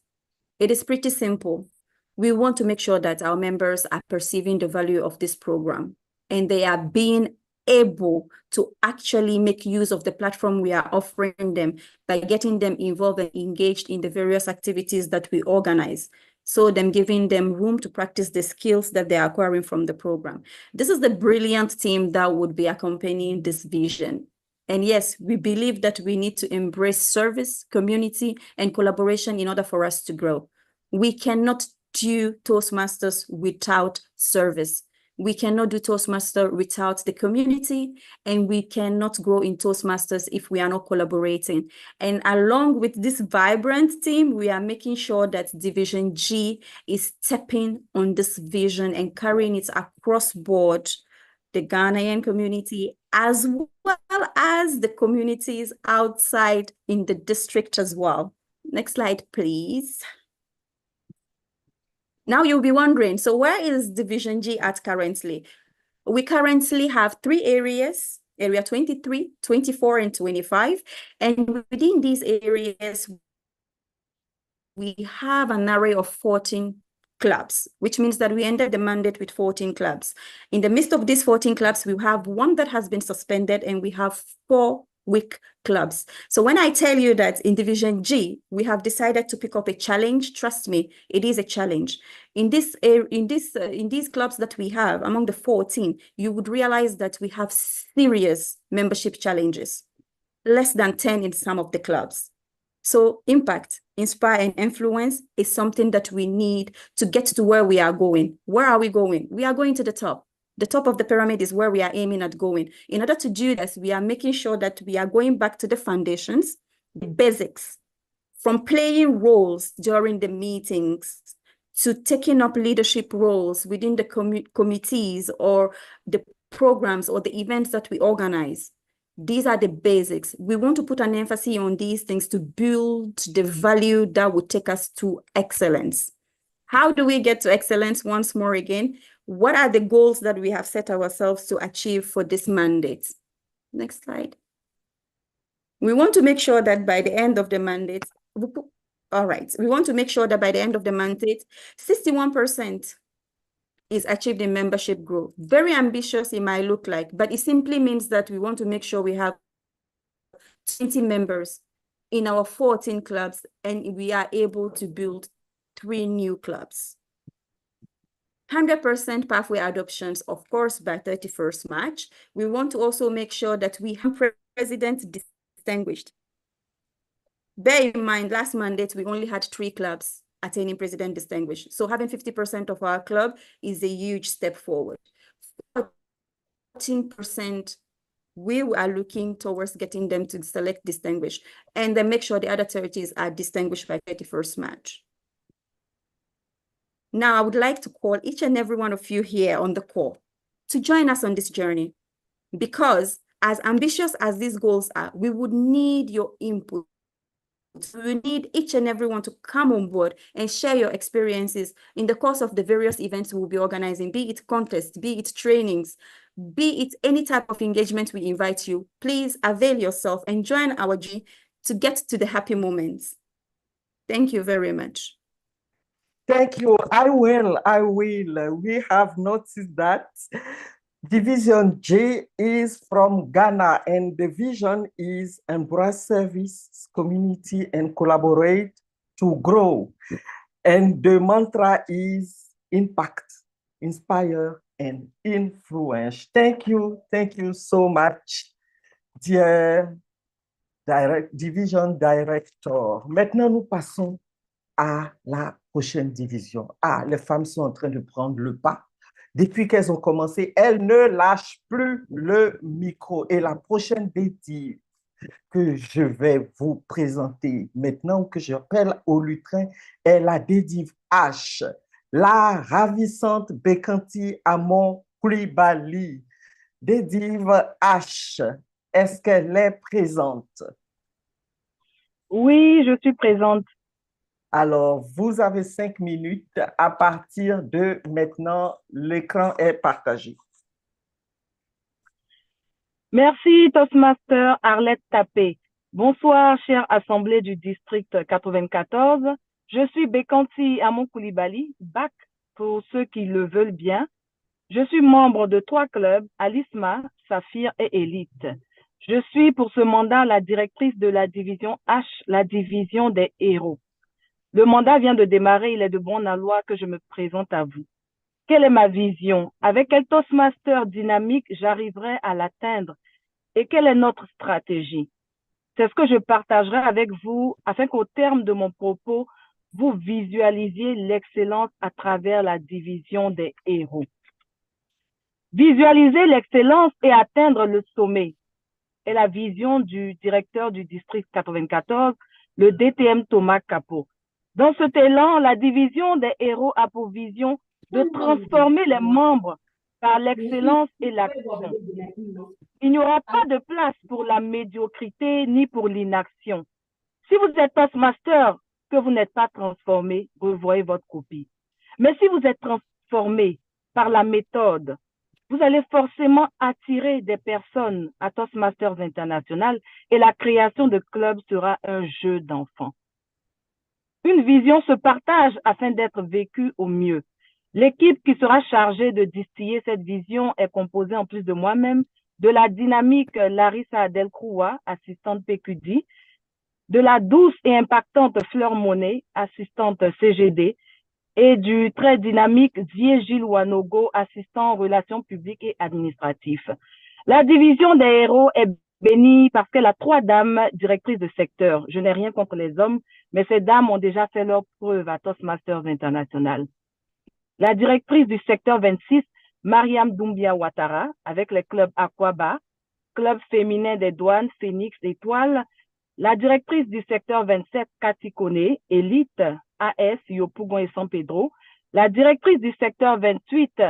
It is pretty simple. We want to make sure that our members are perceiving the value of this program and they are being able to actually make use of the platform we are offering them by getting them involved and engaged in the various activities that we organize. So them giving them room to practice the skills that they are acquiring from the program. This is the brilliant team that would be accompanying this vision. And yes, we believe that we need to embrace service, community, and collaboration in order for us to grow. We cannot do Toastmasters without service. We cannot do Toastmaster without the community, and we cannot grow in Toastmasters if we are not collaborating. And along with this vibrant team, we are making sure that Division G is stepping on this vision and carrying it across board the Ghanaian community, as well as the communities outside in the district as well. Next slide, please. Now you'll be wondering, so where is Division G at currently? We currently have 3 areas, area 23, 24, and 25. And within these areas, we have an array of 14 clubs, which means that we ended the mandate with 14 clubs. In the midst of these 14 clubs, we have one that has been suspended, and we have 4 weak clubs. So when I tell you that in Division G, we have decided to pick up a challenge, trust me, it is a challenge. In these clubs that we have, among the 14, you would realize that we have serious membership challenges, less than 10 in some of the clubs. So impact, inspire, and influence is something that we need to get to where we are going. Where are we going? We are going to the top. The top of the pyramid is where we are aiming at going. In order to do this, we are making sure that we are going back to the foundations, the basics, from playing roles during the meetings to taking up leadership roles within the committees or the programs or the events that we organize. These are the basics. We want to put an emphasis on these things to build the value that would take us to excellence. How do we get to excellence once more again? What are the goals that we have set ourselves to achieve for this mandate? Next slide. We want to make sure that by the end of the mandate, all right, we want to make sure that by the end of the mandate, 61% is achieved in membership growth. Very ambitious it might look like, but it simply means that we want to make sure we have 20 members in our 14 clubs, and we are able to build 3 new clubs. 100% pathway adoptions, of course, by 31st March. We want to also make sure that we have president distinguished. Bear in mind, last mandate, we only had 3 clubs attaining president distinguished. So having 50% of our club is a huge step forward. 14%, we are looking towards getting them to select distinguish, and then make sure the other territories are distinguished by 31st March. Now, I would like to call each and every one of you here on the call to join us on this journey, because as ambitious as these goals are, we would need your input. We need each and everyone to come on board and share your experiences in the course of the various events we'll be organizing, be it contests, be it trainings, be it any type of engagement we invite you. Please avail yourself and join our G to get to the happy moments. Thank you very much. Thank you. I will. We have noticed that Division J is from Ghana, and the vision is embrace service, community, and collaborate to grow. And the mantra is impact, inspire, and influence. Thank you so much, dear Division Director. Maintenant, nous passons à la prochaine division. Ah, les femmes sont en train de prendre le pas. Depuis qu'elles ont commencé, elles ne lâchent plus le micro. Et la prochaine dédive que je vais vous présenter maintenant, que j'appelle au lutrin, est la dédive H, la ravissante Bekanti Amon Koulibaly. Dédive H, est-ce qu'elle est présente? Oui, je suis présente. Alors, vous avez 5 minutes. À partir de maintenant, l'écran est partagé. Merci, Toastmaster Arlette Tapé. Bonsoir, chère Assemblée du district 94. Je suis Bekanti Amon Koulibaly, BAC pour ceux qui le veulent bien. Je suis membre de 3 clubs, Alisma, Saphir et Élite. Je suis pour ce mandat la directrice de la division H, la division des héros. Le mandat vient de démarrer, il est de bon aloi que je me présente à vous. Quelle est ma vision? Avec quel Toastmaster dynamique j'arriverai à l'atteindre? Et quelle est notre stratégie? C'est ce que je partagerai avec vous afin qu'au terme de mon propos, vous visualisiez l'excellence à travers la division des héros. Visualiser l'excellence et atteindre le sommet est la vision du directeur du district 94, le DTM Thomas Capot. Dans cet élan, la division des héros a pour vision de transformer les membres par l'excellence et l'action. Il n'y aura pas de place pour la médiocrité ni pour l'inaction. Si vous êtes Toastmaster, que vous n'êtes pas transformé, revoyez votre copie. Mais si vous êtes transformé par la méthode, vous allez forcément attirer des personnes à Toastmasters International et la création de clubs sera un jeu d'enfants. Une vision se partage afin d'être vécue au mieux. L'équipe qui sera chargée de distiller cette vision est composée en plus de moi-même, de la dynamique Larissa Adelcroix, assistante PQD, de la douce et impactante Fleur Monet, assistante CGD, et du très dynamique Zie Gilles Wanogo, assistant en relations publiques et administratifs. La division des héros est bénie parce qu'elle a 3 dames directrices de secteur. Je n'ai rien contre les hommes, mais ces dames ont déjà fait leur preuve à Toastmasters International. La directrice du secteur 26, Mariam Doumbia Ouattara, avec les clubs Aquaba, club féminin des douanes, Phoenix, Étoile. La directrice du secteur 27, Cathy Kone, Élite, AS, Yopougon et San Pedro. La directrice du secteur 28,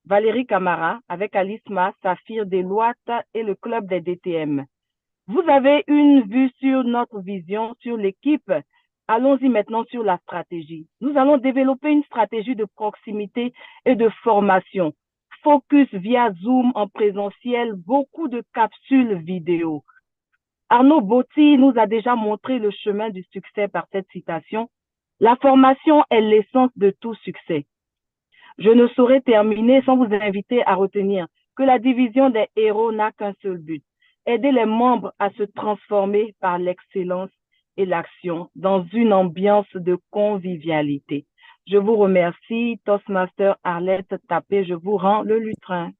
Valérie Camara, avec Alisma, Saphir, Deloitte et le club des DTM. Vous avez une vue sur notre vision, sur l'équipe. Allons-y maintenant sur la stratégie. Nous allons développer une stratégie de proximité et de formation. Focus via Zoom en présentiel, beaucoup de capsules vidéo. Arnaud Botti nous a déjà montré le chemin du succès par cette citation. La formation est l'essence de tout succès. Je ne saurais terminer sans vous inviter à retenir que la division des héros n'a qu'un seul but, aider les membres à se transformer par l'excellence et l'action dans une ambiance de convivialité. Je vous remercie, Toastmaster Arlette Tapé, je vous rends le lutrin.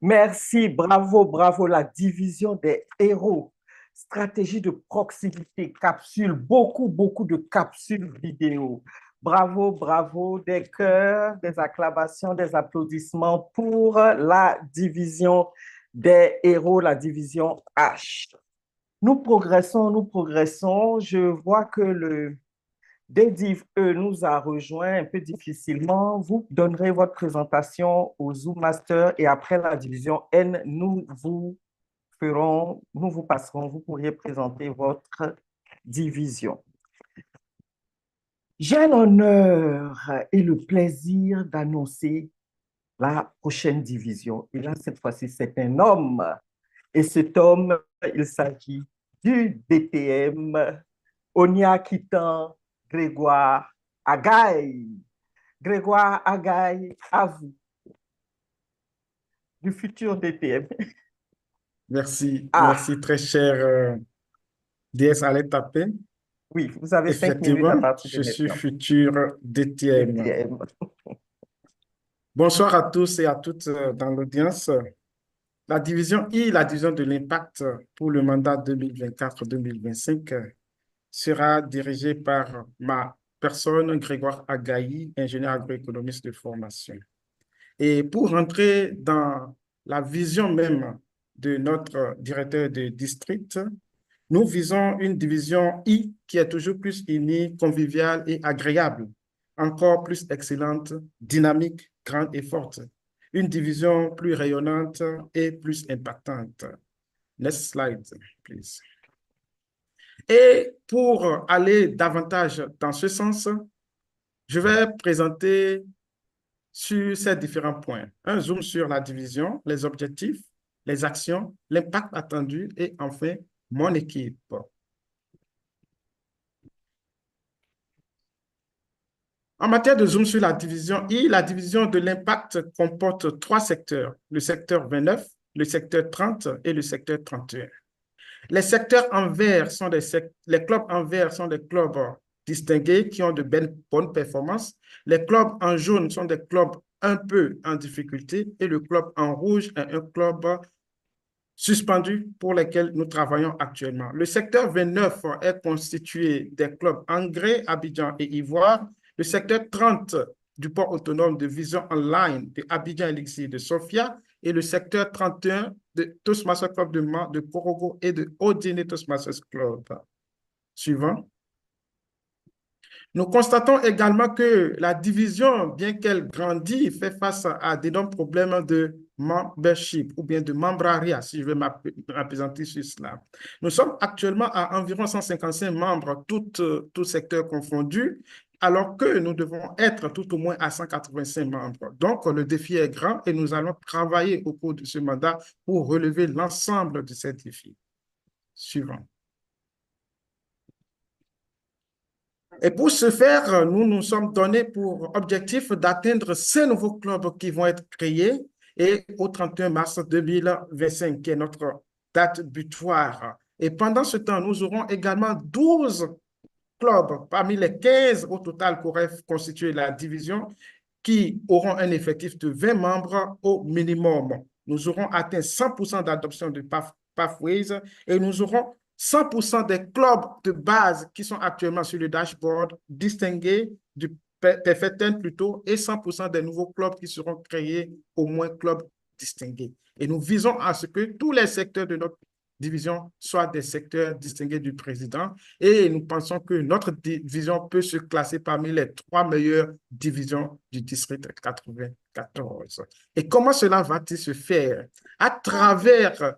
Merci, bravo, la division des héros. Stratégie de proximité, capsules, beaucoup de capsules vidéo. Bravo, bravo, des cœurs, des acclamations, des applaudissements pour la division des héros, la division H. Nous progressons. Je vois que le DDIV E nous a rejoint un peu difficilement. Vous donnerez votre présentation au Zoom Master et après la division N, nous vous passerons, vous pourriez présenter votre division. J'ai l'honneur et le plaisir d'annoncer la prochaine division. Et là, cette fois-ci, c'est un homme. Et cet homme, il s'agit du DTM Onyakitan Grégoire Agaï. Grégoire Agaï, à vous. Du futur DTM. Merci, merci très cher DS Arlette Tapé. Oui, vous avez 5 minutes à partir de maintenant. Je suis futur DTM. Bonsoir à tous et à toutes dans l'audience. La division I, la division de l'impact pour le mandat 2024-2025 sera dirigée par ma personne, Grégoire Agaï, ingénieur agroéconomiste de formation. Et pour rentrer dans la vision même de notre directeur de district, nous visons une division I qui est toujours plus unie, conviviale et agréable, encore plus excellente, dynamique, grande et forte. Une division plus rayonnante et plus impactante. Next slide, please. Et pour aller davantage dans ce sens, je vais présenter sur ces différents points. Un zoom sur la division, les objectifs, les actions, l'impact attendu et enfin, mon équipe. En matière de zoom sur la division I, la division de l'impact comporte 3 secteurs, le secteur 29, le secteur 30 et le secteur 31. Les secteurs en vert sont les clubs en vert sont des clubs distingués qui ont de bonnes performances. Les clubs en jaune sont des clubs un peu en difficulté et le club en rouge est un club suspendu pour lesquels nous travaillons actuellement. Le secteur 29 est constitué des clubs Engrais, Abidjan et Ivoire. Le secteur 30 du port autonome de Vision Online de Abidjan Elixir de Sofia et le secteur 31 de Toastmasters Club de Korogo et de Odine Toastmasters Club. Suivant. Nous constatons également que la division, bien qu'elle grandit, fait face à d'énormes problèmes de membership ou bien de membrariat, si je vais m'appesantir sur cela. Nous sommes actuellement à environ 155 membres, tous secteurs confondus, alors que nous devons être tout au moins à 185 membres. Donc, le défi est grand et nous allons travailler au cours de ce mandat pour relever l'ensemble de ces défis. Suivant. Et pour ce faire, nous nous sommes donnés pour objectif d'atteindre ces nouveaux clubs qui vont être créés et au 31 mars 2025, qui est notre date butoir. Et pendant ce temps, nous aurons également 12 clubs parmi les 15 au total qu'aurait constitué la division qui auront un effectif de 20 membres au minimum. Nous aurons atteint 100% d'adoption de Pathways et nous aurons 100% des clubs de base qui sont actuellement sur le dashboard distingués du Perfect 10 plutôt et 100% des nouveaux clubs qui seront créés, au moins clubs distingués. Et nous visons à ce que tous les secteurs de notre division soient des secteurs distingués du président et nous pensons que notre division peut se classer parmi les 3 meilleures divisions du district 94. Et comment cela va-t-il se faire? À travers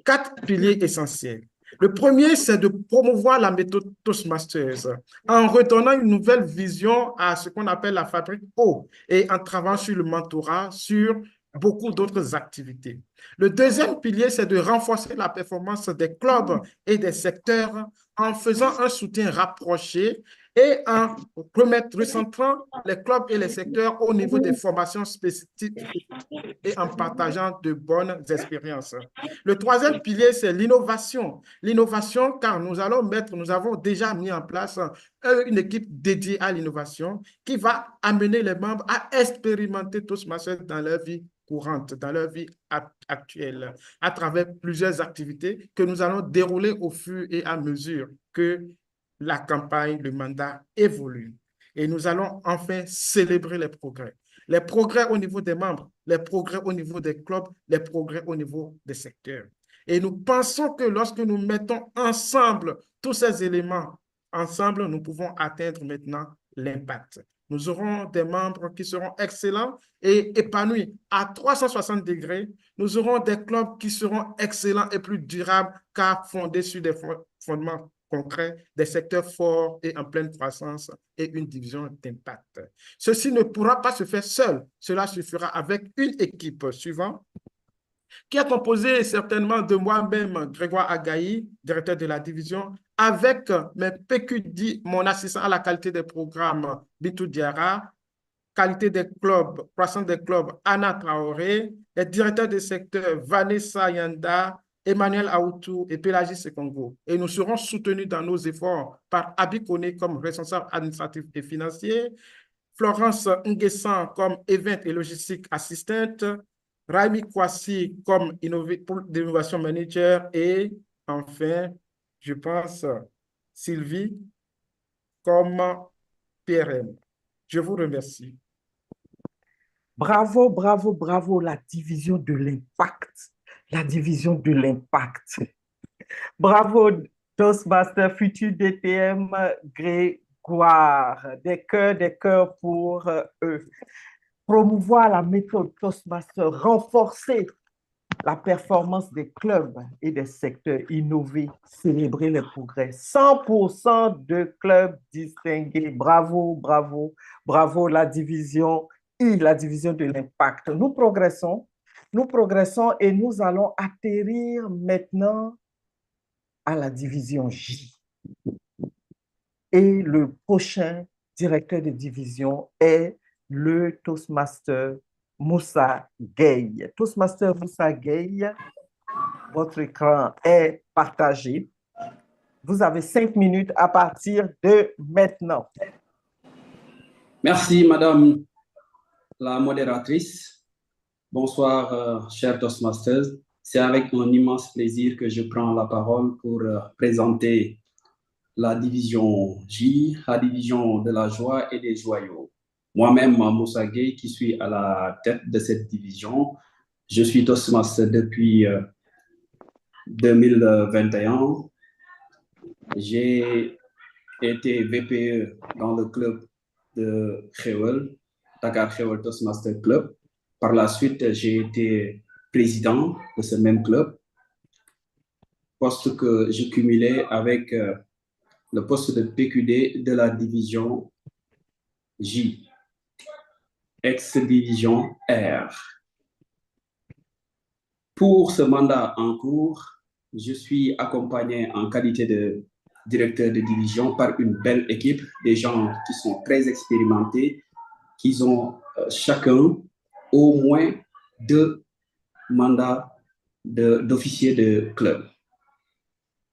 4 piliers essentiels. Le premier, c'est de promouvoir la méthode Toastmasters en redonnant une nouvelle vision à ce qu'on appelle la fabrique O et en travaillant sur le mentorat, sur beaucoup d'autres activités. Le deuxième pilier, c'est de renforcer la performance des clubs et des secteurs en faisant un soutien rapproché et en recentrant les clubs et les secteurs au niveau des formations spécifiques et en partageant de bonnes expériences. Le troisième pilier, c'est l'innovation. L'innovation, car nous avons déjà mis en place une équipe dédiée à l'innovation qui va amener les membres à expérimenter Toastmasters dans leur vie courante, dans leur vie actuelle, à travers plusieurs activités que nous allons dérouler au fur et à mesure que la campagne, le mandat évolue. Et nous allons enfin célébrer les progrès. Les progrès au niveau des membres, les progrès au niveau des clubs, les progrès au niveau des secteurs. Et nous pensons que lorsque nous mettons ensemble tous ces éléments, ensemble, nous pouvons atteindre maintenant l'impact. Nous aurons des membres qui seront excellents et épanouis à 360 degrés. Nous aurons des clubs qui seront excellents et plus durables car fondés sur des fondements concrets, des secteurs forts et en pleine croissance et une division d'impact. Ceci ne pourra pas se faire seul. Cela se fera avec une équipe suivante qui est composée certainement de moi-même, Grégoire Agaï, directeur de la division, avec mes PQD, mon assistant à la qualité des programmes, Bitou Diara, qualité des clubs, croissance des clubs, Anna Traoré, les directeurs des secteurs, Vanessa Yanda, Emmanuel Aoutou et Pélagis Sekongo. Et nous serons soutenus dans nos efforts par Abi Kone comme responsable administratif et financier, Florence Nguessan comme Event et Logistique Assistant, Raimi Kwasi comme Innovation Manager et enfin, je pense, Sylvie comme PRM. Je vous remercie. Bravo, bravo, bravo, la division de l'impact. La division de l'impact. Bravo, Toastmaster, futur DTM, Grégoire. Des cœurs pour eux. Promouvoir la méthode Toastmaster, renforcer la performance des clubs et des secteurs, innover, célébrer les progrès. 100% de clubs distingués. Bravo, bravo, bravo, la division I, la division de l'impact. Nous progressons et nous allons atterrir maintenant à la division J. Et le prochain directeur de division est le Toastmaster Moussa Gueye. Toastmaster Moussa Gueye, votre écran est partagé. Vous avez 5 minutes à partir de maintenant. Merci, Madame la modératrice. Bonsoir, chers Toastmasters. C'est avec un immense plaisir que je prends la parole pour présenter la division J, la division de la joie et des joyaux. Moi-même, Moussa Gueye, qui suis à la tête de cette division, je suis Toastmaster depuis 2021. J'ai été VPE dans le club de Khewel, Dakar Khewel Toastmaster Club. Par la suite, j'ai été président de ce même club, poste que je cumulais avec le poste de PQD de la division J, ex-division R. Pour ce mandat en cours, je suis accompagné en qualité de directeur de division par une belle équipe, des gens qui sont très expérimentés, qui ont chacun au moins 2 mandats d'officier de club.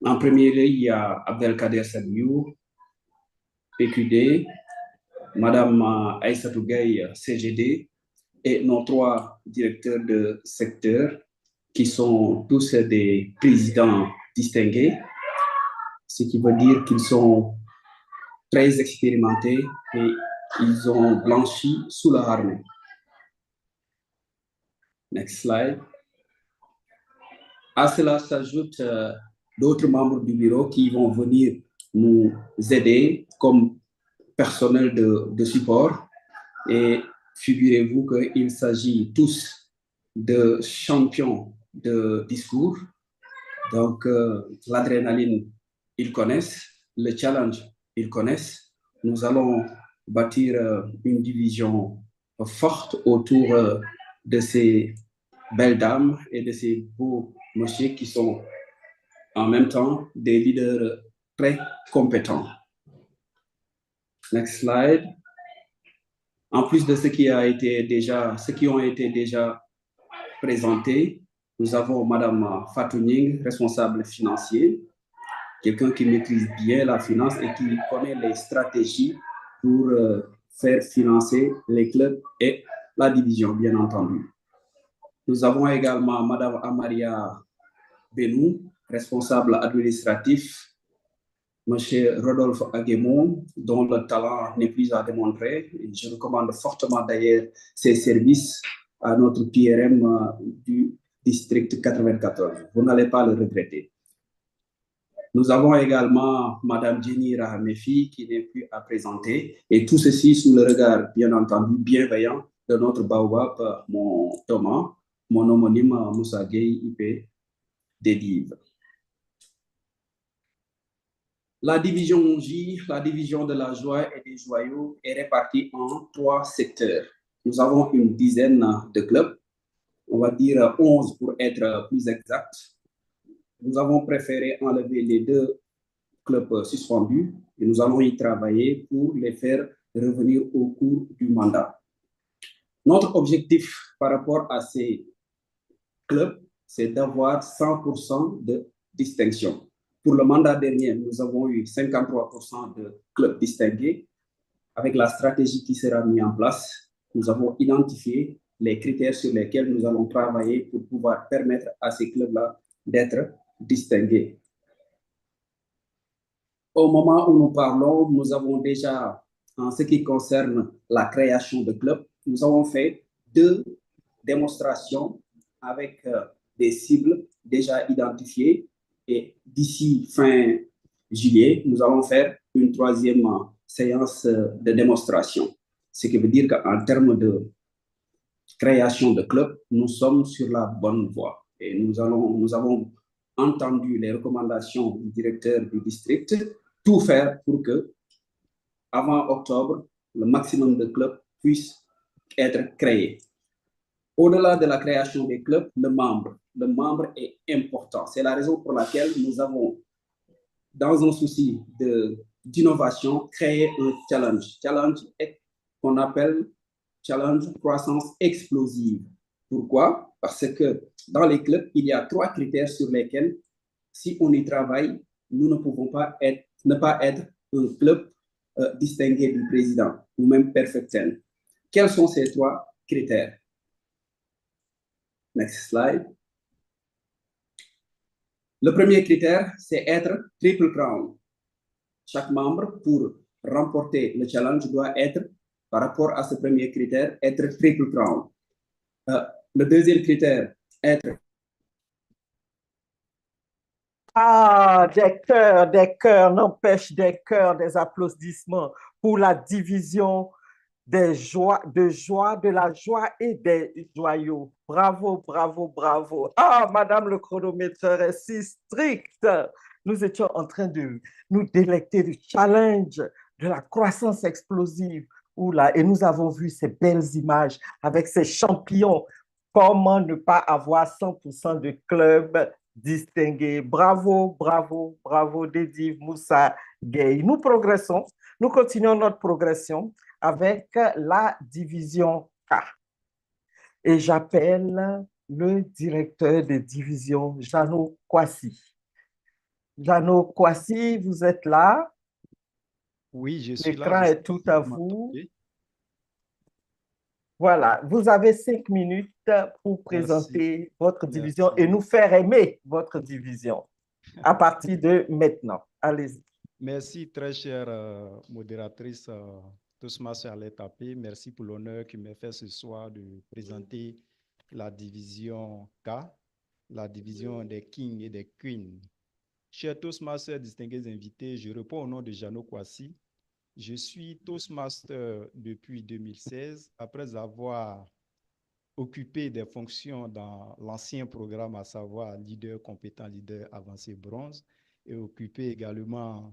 En premier lieu, il y a Abdelkader Sadiou, PQD, Madame Aïssatou Gueye, CGD, et nos 3 directeurs de secteur qui sont tous des présidents distingués, ce qui veut dire qu'ils sont très expérimentés et ils ont blanchi sous la harnais. Next slide. À cela s'ajoutent d'autres membres du bureau qui vont venir nous aider comme personnel de support. Et figurez-vous qu'il s'agit tous de champions de discours. Donc, l'adrénaline, ils connaissent. Le challenge, ils connaissent. Nous allons bâtir une division forte autour de ces belles dames et de ces beaux messieurs qui sont en même temps des leaders très compétents. Next slide. En plus de ce qui ont été déjà présentés, nous avons Madame Fatou Ning, responsable financier, quelqu'un qui maîtrise bien la finance et qui connaît les stratégies pour faire financer les clubs et la division, bien entendu. Nous avons également Madame Amaria Benou, responsable administratif, M. Rodolphe Aguemon, dont le talent n'est plus à démontrer. Je recommande fortement d'ailleurs ses services à notre PRM du district 94. Vous n'allez pas le regretter. Nous avons également Mme Jenny Rahamefi qui n'est plus à présenter, et tout ceci sous le regard, bien entendu, bienveillant de notre baobab, mon Thomas, mon homonyme Moussa Gueye IP d'Edive. La division J, la division de la joie et des joyaux, est répartie en 3 secteurs. Nous avons une dizaine de clubs, on va dire 11 pour être plus exact. Nous avons préféré enlever les 2 clubs suspendus et nous allons y travailler pour les faire revenir au cours du mandat. Notre objectif par rapport à ces clubs, c'est d'avoir 100% de distinction. Pour le mandat dernier, nous avons eu 53% de clubs distingués. Avec la stratégie qui sera mise en place, nous avons identifié les critères sur lesquels nous allons travailler pour pouvoir permettre à ces clubs-là d'être distingués. Au moment où nous parlons, nous avons déjà, en ce qui concerne la création de clubs, nous avons fait 2 démonstrations avec des cibles déjà identifiées. Et d'ici fin juillet, nous allons faire une 3e séance de démonstration. Ce qui veut dire qu'en termes de création de clubs, nous sommes sur la bonne voie. Et nous avons entendu les recommandations du directeur du district, tout faire pour que, avant octobre, le maximum de clubs puissent être créés. Au-delà de la création des clubs, le membre est important. C'est la raison pour laquelle nous avons, dans un souci d'innovation, créé un challenge. Challenge qu'on appelle challenge croissance explosive. Pourquoi? Parce que dans les clubs, il y a 3 critères sur lesquels, si on y travaille, nous ne pouvons pas ne pas être un club distingué du président ou même perfecten. Quels sont ces 3 critères? Next slide. Le premier critère, c'est être triple crown. Chaque membre, pour remporter le challenge, doit être, par rapport à ce premier critère, être triple crown. Le deuxième critère, être... Ah, des cœurs, n'empêche des cœurs, des applaudissements pour la division de la joie et des joyaux. Bravo, bravo, bravo. Ah, Madame le chronomètre est si strict. Nous étions en train de nous délecter du challenge de la croissance explosive. Et nous avons vu ces belles images avec ces champions. Comment ne pas avoir 100% de clubs distingués? Bravo, bravo, bravo, Dedive Moussa Gueye. Nous progressons, nous continuons notre progression avec la division K. Et j'appelle le directeur de division, Jano Kwasi. Jano Kwasi, vous êtes là? Oui, je suis là. L'écran est tout à vous. Voilà, vous avez 5 minutes pour présenter votre division et nous faire aimer votre division à partir de maintenant. Allez-y. Merci, très chère modératrice Tosma Serlet-Tapé. Merci pour l'honneur qui m'est fait ce soir de présenter la division K, la division des Kings et des Queens. Chers Toastmasters, distingués invités, je réponds au nom de Jano Kwasi. Je suis Toastmaster depuis 2016, après avoir occupé des fonctions dans l'ancien programme, à savoir leader compétent, leader avancé bronze, et occupé également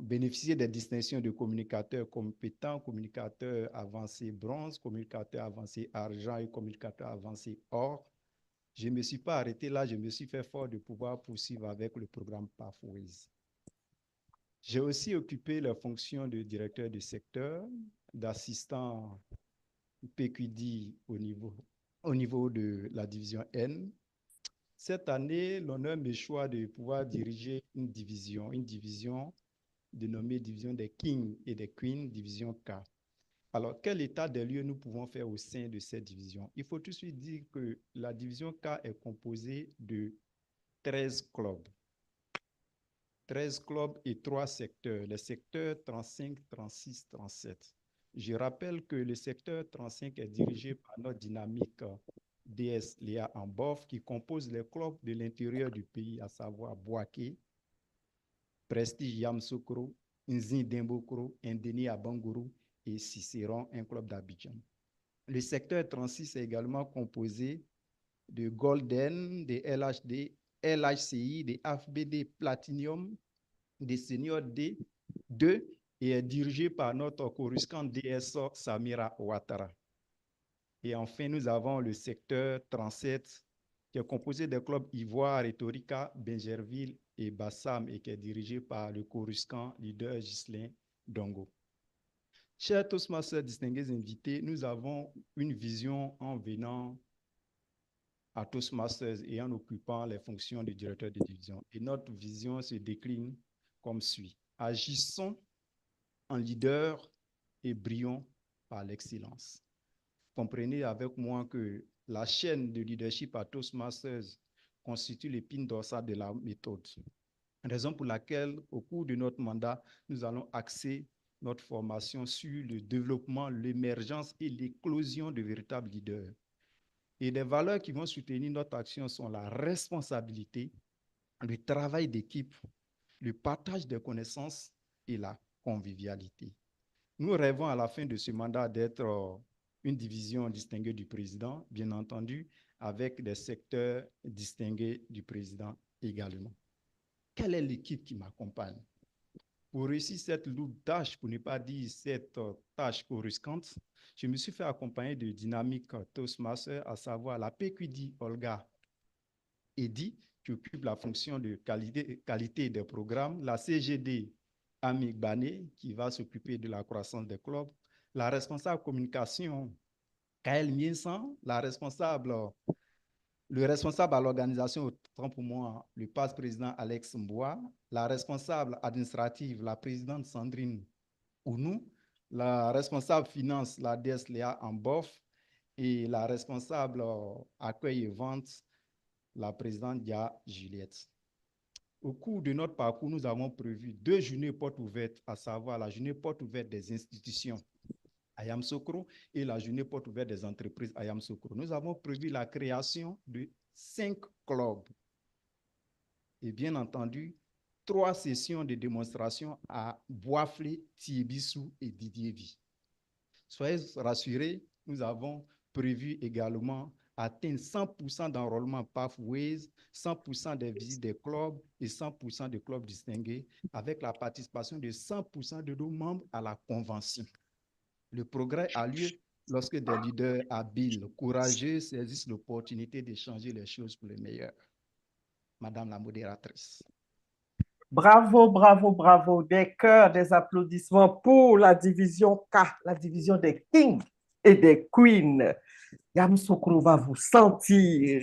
bénéficier des distinctions de communicateur compétent, communicateur avancé bronze, communicateur avancé argent et communicateur avancé or. Je ne me suis pas arrêté là, je me suis fait fort de pouvoir poursuivre avec le programme Pathways. J'ai aussi occupé la fonction de directeur de secteur, d'assistant PQD au niveau de la division N. Cette année, l'honneur me choisit de pouvoir diriger une division dénommée division des Kings et des Queens, division K. Alors, quel état des lieux nous pouvons faire au sein de cette division? Il faut tout de suite dire que la division K est composée de 13 clubs. 13 clubs et 3 secteurs, les secteurs 35, 36, 37. Je rappelle que le secteur 35 est dirigé par notre dynamique DS Léa Ambof qui compose les clubs de l'intérieur du pays, à savoir Bouaké, Prestige Yamoussoukro, Nzin Dembokro, Ndeni Abangourou et Cicéron, un club d'Abidjan. Le secteur 36 est également composé de Golden, de LHD, LHCI, de FBD Platinum, des Seniors D2 et est dirigé par notre Coruscant DSO Samira Ouattara. Et enfin, nous avons le secteur 37 qui est composé des clubs Ivoire, Rhétorica, Benjerville et Bassam et qui est dirigé par le Coruscant leader Ghislain Dongo. Chers Toastmasters distingués invités, nous avons une vision en venant à Toastmasters et en occupant les fonctions de directeur de division. Et notre vision se décline comme suit. Agissons en leader et brillons par l'excellence. Comprenez avec moi que la chaîne de leadership à Toastmasters constitue l'épine dorsale de la méthode. Raison pour laquelle, au cours de notre mandat, nous allons axer notre formation sur le développement, l'émergence et l'éclosion de véritables leaders. Et les valeurs qui vont soutenir notre action sont la responsabilité, le travail d'équipe, le partage des connaissances et la convivialité. Nous rêvons à la fin de ce mandat d'être une division distinguée du président, bien entendu, avec des secteurs distingués du président également. Quelle est l'équipe qui m'accompagne? Pour réussir cette lourde tâche, pour ne pas dire cette tâche coruscante, je me suis fait accompagner de dynamique Toastmaster, à savoir la PQD Olga Eddy, qui occupe la fonction de qualité des programmes, la CGD Amik Bané, qui va s'occuper de la croissance des clubs, la responsable communication Kael Miensan, le responsable à l'organisation, autant pour moi, le passe-président Alex Mboua, la responsable administrative, la présidente Sandrine Ounou, la responsable finance, la DS Léa Ambof, et la responsable accueil et vente, la présidente Dia Juliette. Au cours de notre parcours, nous avons prévu 2 journées portes ouvertes, à savoir la journée porte ouverte des institutions à Yamoussoukro et la journée porte ouverte des entreprises à Yamoussoukro. Nous avons prévu la création de 5 clubs et bien entendu 3 sessions de démonstration à Boisflé, Thiébissou et Didier-Vie. Soyez rassurés, nous avons prévu également atteindre 100% d'enrôlement Pathways, 100% des visites des clubs et 100% des clubs distingués avec la participation de 100% de nos membres à la convention. Le progrès a lieu lorsque des leaders habiles, courageux saisissent l'opportunité de changer les choses pour le meilleur. Madame la modératrice. Bravo, bravo, bravo. Des cœurs, des applaudissements pour la division K, la division des kings et des queens. Yamoussoukro va vous sentir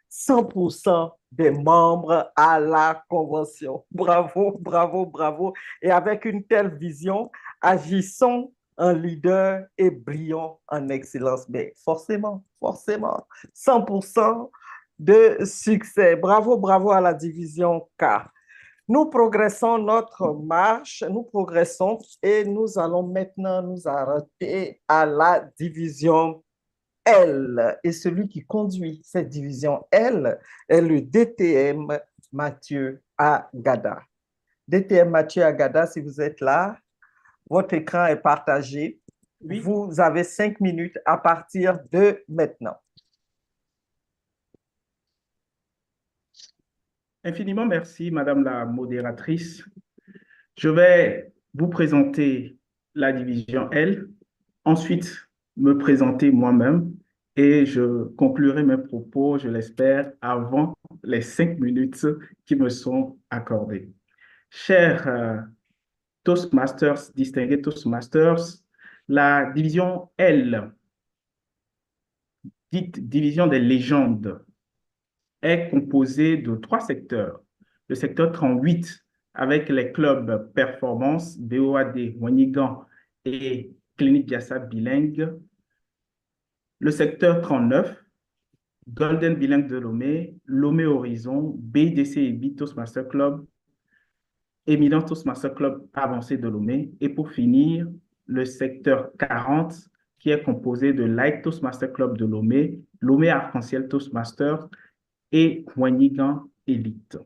100% des membres à la convention. Bravo, bravo, bravo. Et avec une telle vision, agissons en leader et brillons en excellence. Mais forcément, 100% de succès. Bravo, bravo à la division K. Nous progressons notre marche, nous progressons et nous allons maintenant nous arrêter à la division L. Et celui qui conduit cette division L est le DTM Mathieu Agada. DTM Mathieu Agada, si vous êtes là, votre écran est partagé. Oui. Vous avez 5 minutes à partir de maintenant. Infiniment merci, Madame la modératrice. Je vais vous présenter la division L, ensuite me présenter moi-même et je conclurai mes propos, je l'espère, avant les 5 minutes qui me sont accordées. Chers Toastmasters, distingués Toastmasters, la division L, dite division des légendes, est composée de 3 secteurs. Le secteur 38, avec les clubs Performance, BOAD, Wanigan et Clinique Diassa bilingue. Le secteur 39, Golden bilingue de Lomé, Lomé Horizon, BDC et B Toastmaster Club. Éminent Toastmaster Club avancé de Lomé. Et pour finir, le secteur 40, qui est composé de Light Toastmaster Club de Lomé, Lomé Arc-en-Ciel Toastmaster et Wanigan Elite.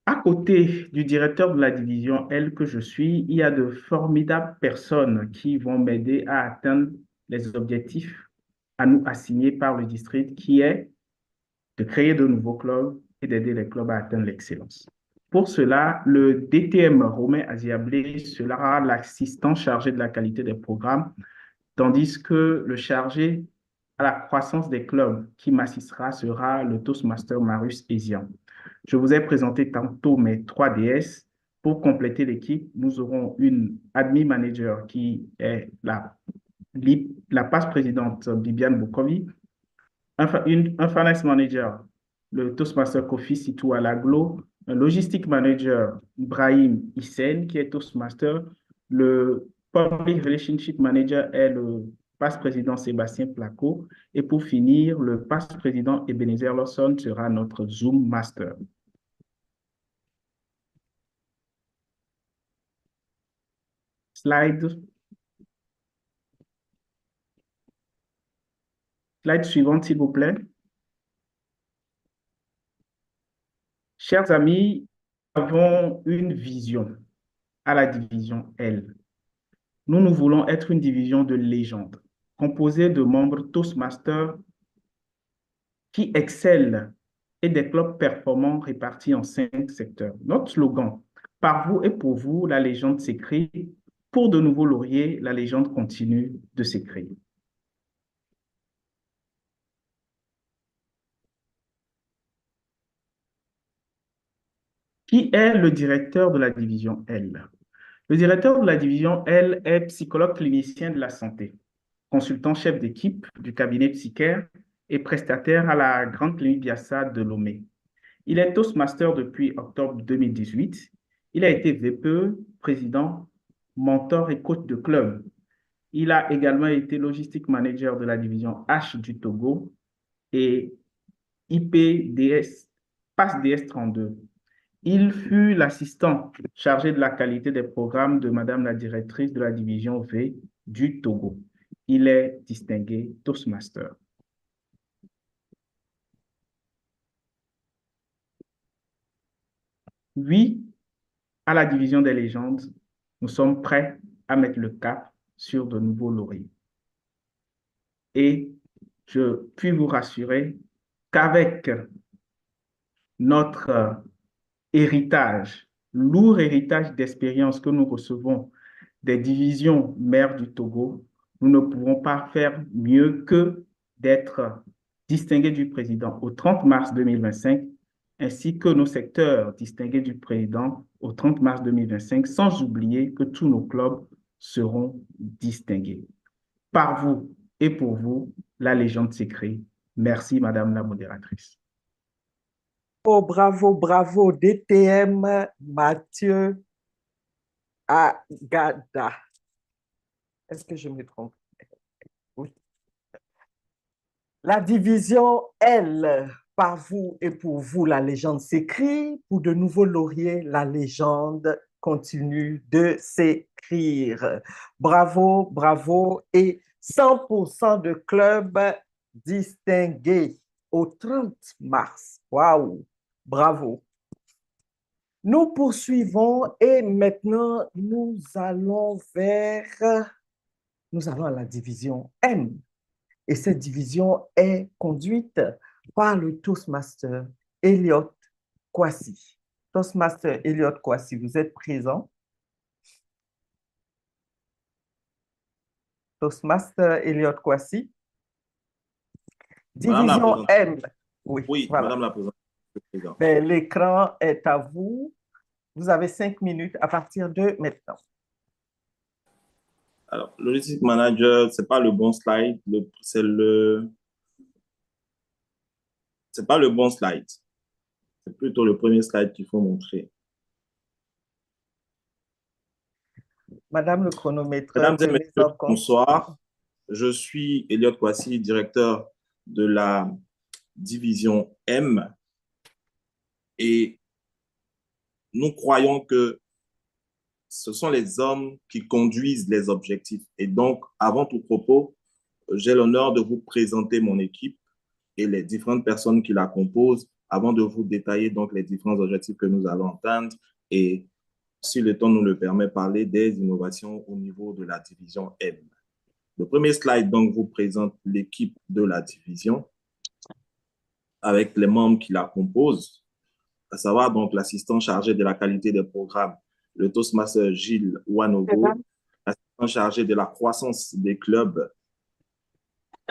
À côté du directeur de la division L que je suis, il y a de formidables personnes qui vont m'aider à atteindre les objectifs à nous assignés par le district, qui est de créer de nouveaux clubs et d'aider les clubs à atteindre l'excellence. Pour cela, le DTM Romain Aziablé sera l'assistant chargé de la qualité des programmes, tandis que le chargé à la croissance des clubs qui m'assistera sera le Toastmaster Marius Ezian. Je vous ai présenté tantôt mes 3 DS. Pour compléter l'équipe, nous aurons une admin manager qui est la vice-présidente Bibiane Boukovi, un finance manager, le Toastmaster Kofi Sitou Alaglo, un logistic manager, Ibrahim Hissène, qui est Toastmaster, le public relationship manager est le vice-président Sébastien Placo, et pour finir, le vice-président Ebenezer Lawson sera notre Zoom Master. Slide suivante, s'il vous plaît. Chers amis, nous avons une vision à la division L. Nous voulons être une division de légende, composée de membres Toastmasters qui excellent et des clubs performants répartis en 5 secteurs. Notre slogan, par vous et pour vous, la légende s'écrit. Pour de nouveaux lauriers, la légende continue de s'écrire. Qui est le directeur de la division L? Le directeur de la division L est psychologue clinicien de la santé, consultant chef d'équipe du cabinet psychiatre et prestataire à la Grande Clinique Biassa de Lomé. Il est Toastmaster depuis octobre 2018. Il a été VPE, président, mentor et coach de club. Il a également été logistic manager de la division H du Togo et IPDS, PASS DS32. Il fut l'assistant chargé de la qualité des programmes de Madame la directrice de la division V du Togo. Il est distingué Toastmaster. Oui, à la division des légendes, nous sommes prêts à mettre le cap sur de nouveaux lauriers. Et je puis vous rassurer qu'avec notre héritage, lourd héritage d'expérience que nous recevons des divisions mères du Togo, nous ne pourrons pas faire mieux que d'être distingués du président au 30 mars 2025, ainsi que nos secteurs distingués du président au 30 mars 2025, sans oublier que tous nos clubs seront distingués. Par vous et pour vous, la légende s'écrit. Merci, Madame la modératrice. Oh, bravo, bravo, DTM Mathieu Agada. Est-ce que je me trompe? Oui. La division L, par vous et pour vous, la légende s'écrit. Pour de nouveaux lauriers, la légende continue de s'écrire. Bravo, bravo et 100% de clubs distingués au 30 mars. Waouh, bravo. Nous poursuivons et maintenant nous allons à la division M. Et cette division est conduite par le Toastmaster Elliot Kwasi. Toastmaster Elliot Kwasi, vous êtes présent? Toastmaster Elliot Kwasi. Division M. Oui, voilà. Madame la Présidente. Ben, l'écran est à vous. Vous avez 5 minutes à partir de maintenant. Alors, le Logistic Manager, ce n'est pas le bon slide. C'est pas le bon slide. C'est plutôt le premier slide qu'il faut montrer. Madame le chronomètre. Mesdames et messieurs, bonsoir. Je suis Elliot Kwasi, directeur de la division M et nous croyons que ce sont les hommes qui conduisent les objectifs. Et donc, avant tout propos, j'ai l'honneur de vous présenter mon équipe et les différentes personnes qui la composent avant de vous détailler donc les différents objectifs que nous allons atteindre et, si le temps nous le permet, parler des innovations au niveau de la division M. Le premier slide donc vous présente l'équipe de la division avec les membres qui la composent, à savoir donc l'assistant chargé de la qualité des programmes, le Toastmaster Gilles Wanogo, l'assistant chargé de la croissance des clubs,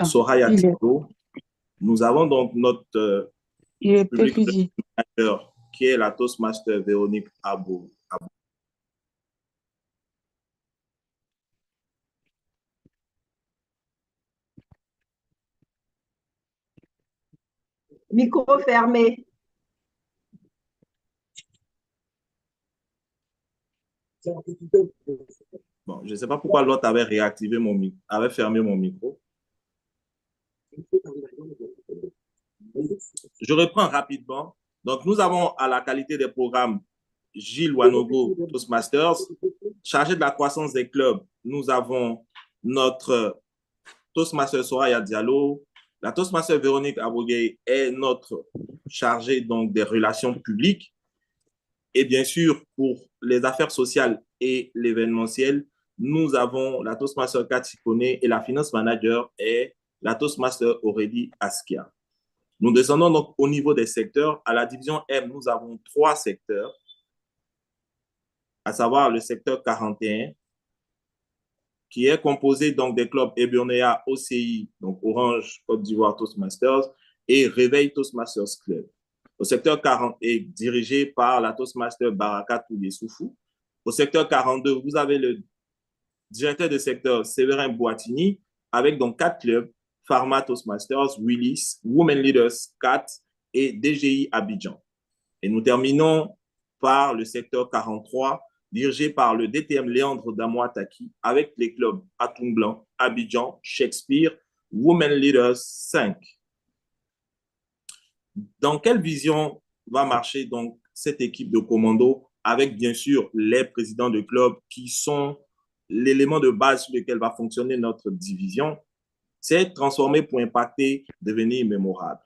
Soraya Tito. Nous avons donc notre public manager qui est la Toastmaster Véronique Abou. Micro fermé. Bon, je ne sais pas pourquoi l'autre avait réactivé avait fermé mon micro. Je reprends rapidement. Donc, nous avons à la qualité des programmes Gilles Wanogo, Toastmasters. Chargé de la croissance des clubs, nous avons notre Toastmaster Soraya Diallo. La Toastmaster Véronique Abogué est notre chargée donc, des relations publiques. Et bien sûr, pour les affaires sociales et l'événementiel, nous avons la Toastmaster Cathy Koné et la finance manager est la Toastmaster Aurélie Askia. Nous descendons donc au niveau des secteurs. À la division M, nous avons 3 secteurs, à savoir le secteur 41, qui est composé donc des clubs Eburnéa, OCI, donc Orange, Côte d'Ivoire, Toastmasters, et Réveil Toastmasters Club. Au secteur 40 est dirigé par la Toastmaster Baraka Toudé-Soufou. Au secteur 42, vous avez le directeur de secteur Séverin Boitini, avec donc 4 clubs, Pharma Toastmasters, Willis, Women Leaders 4 et DGI Abidjan. Et nous terminons par le secteur 43, dirigé par le DTM Léandre Damoataki, avec les clubs Atoum Blanc, Abidjan, Shakespeare, Women Leaders 5. Dans quelle vision va marcher donc cette équipe de commando avec bien sûr les présidents de club qui sont l'élément de base sur lequel va fonctionner notre division? C'est transformer pour impacter, devenir mémorable.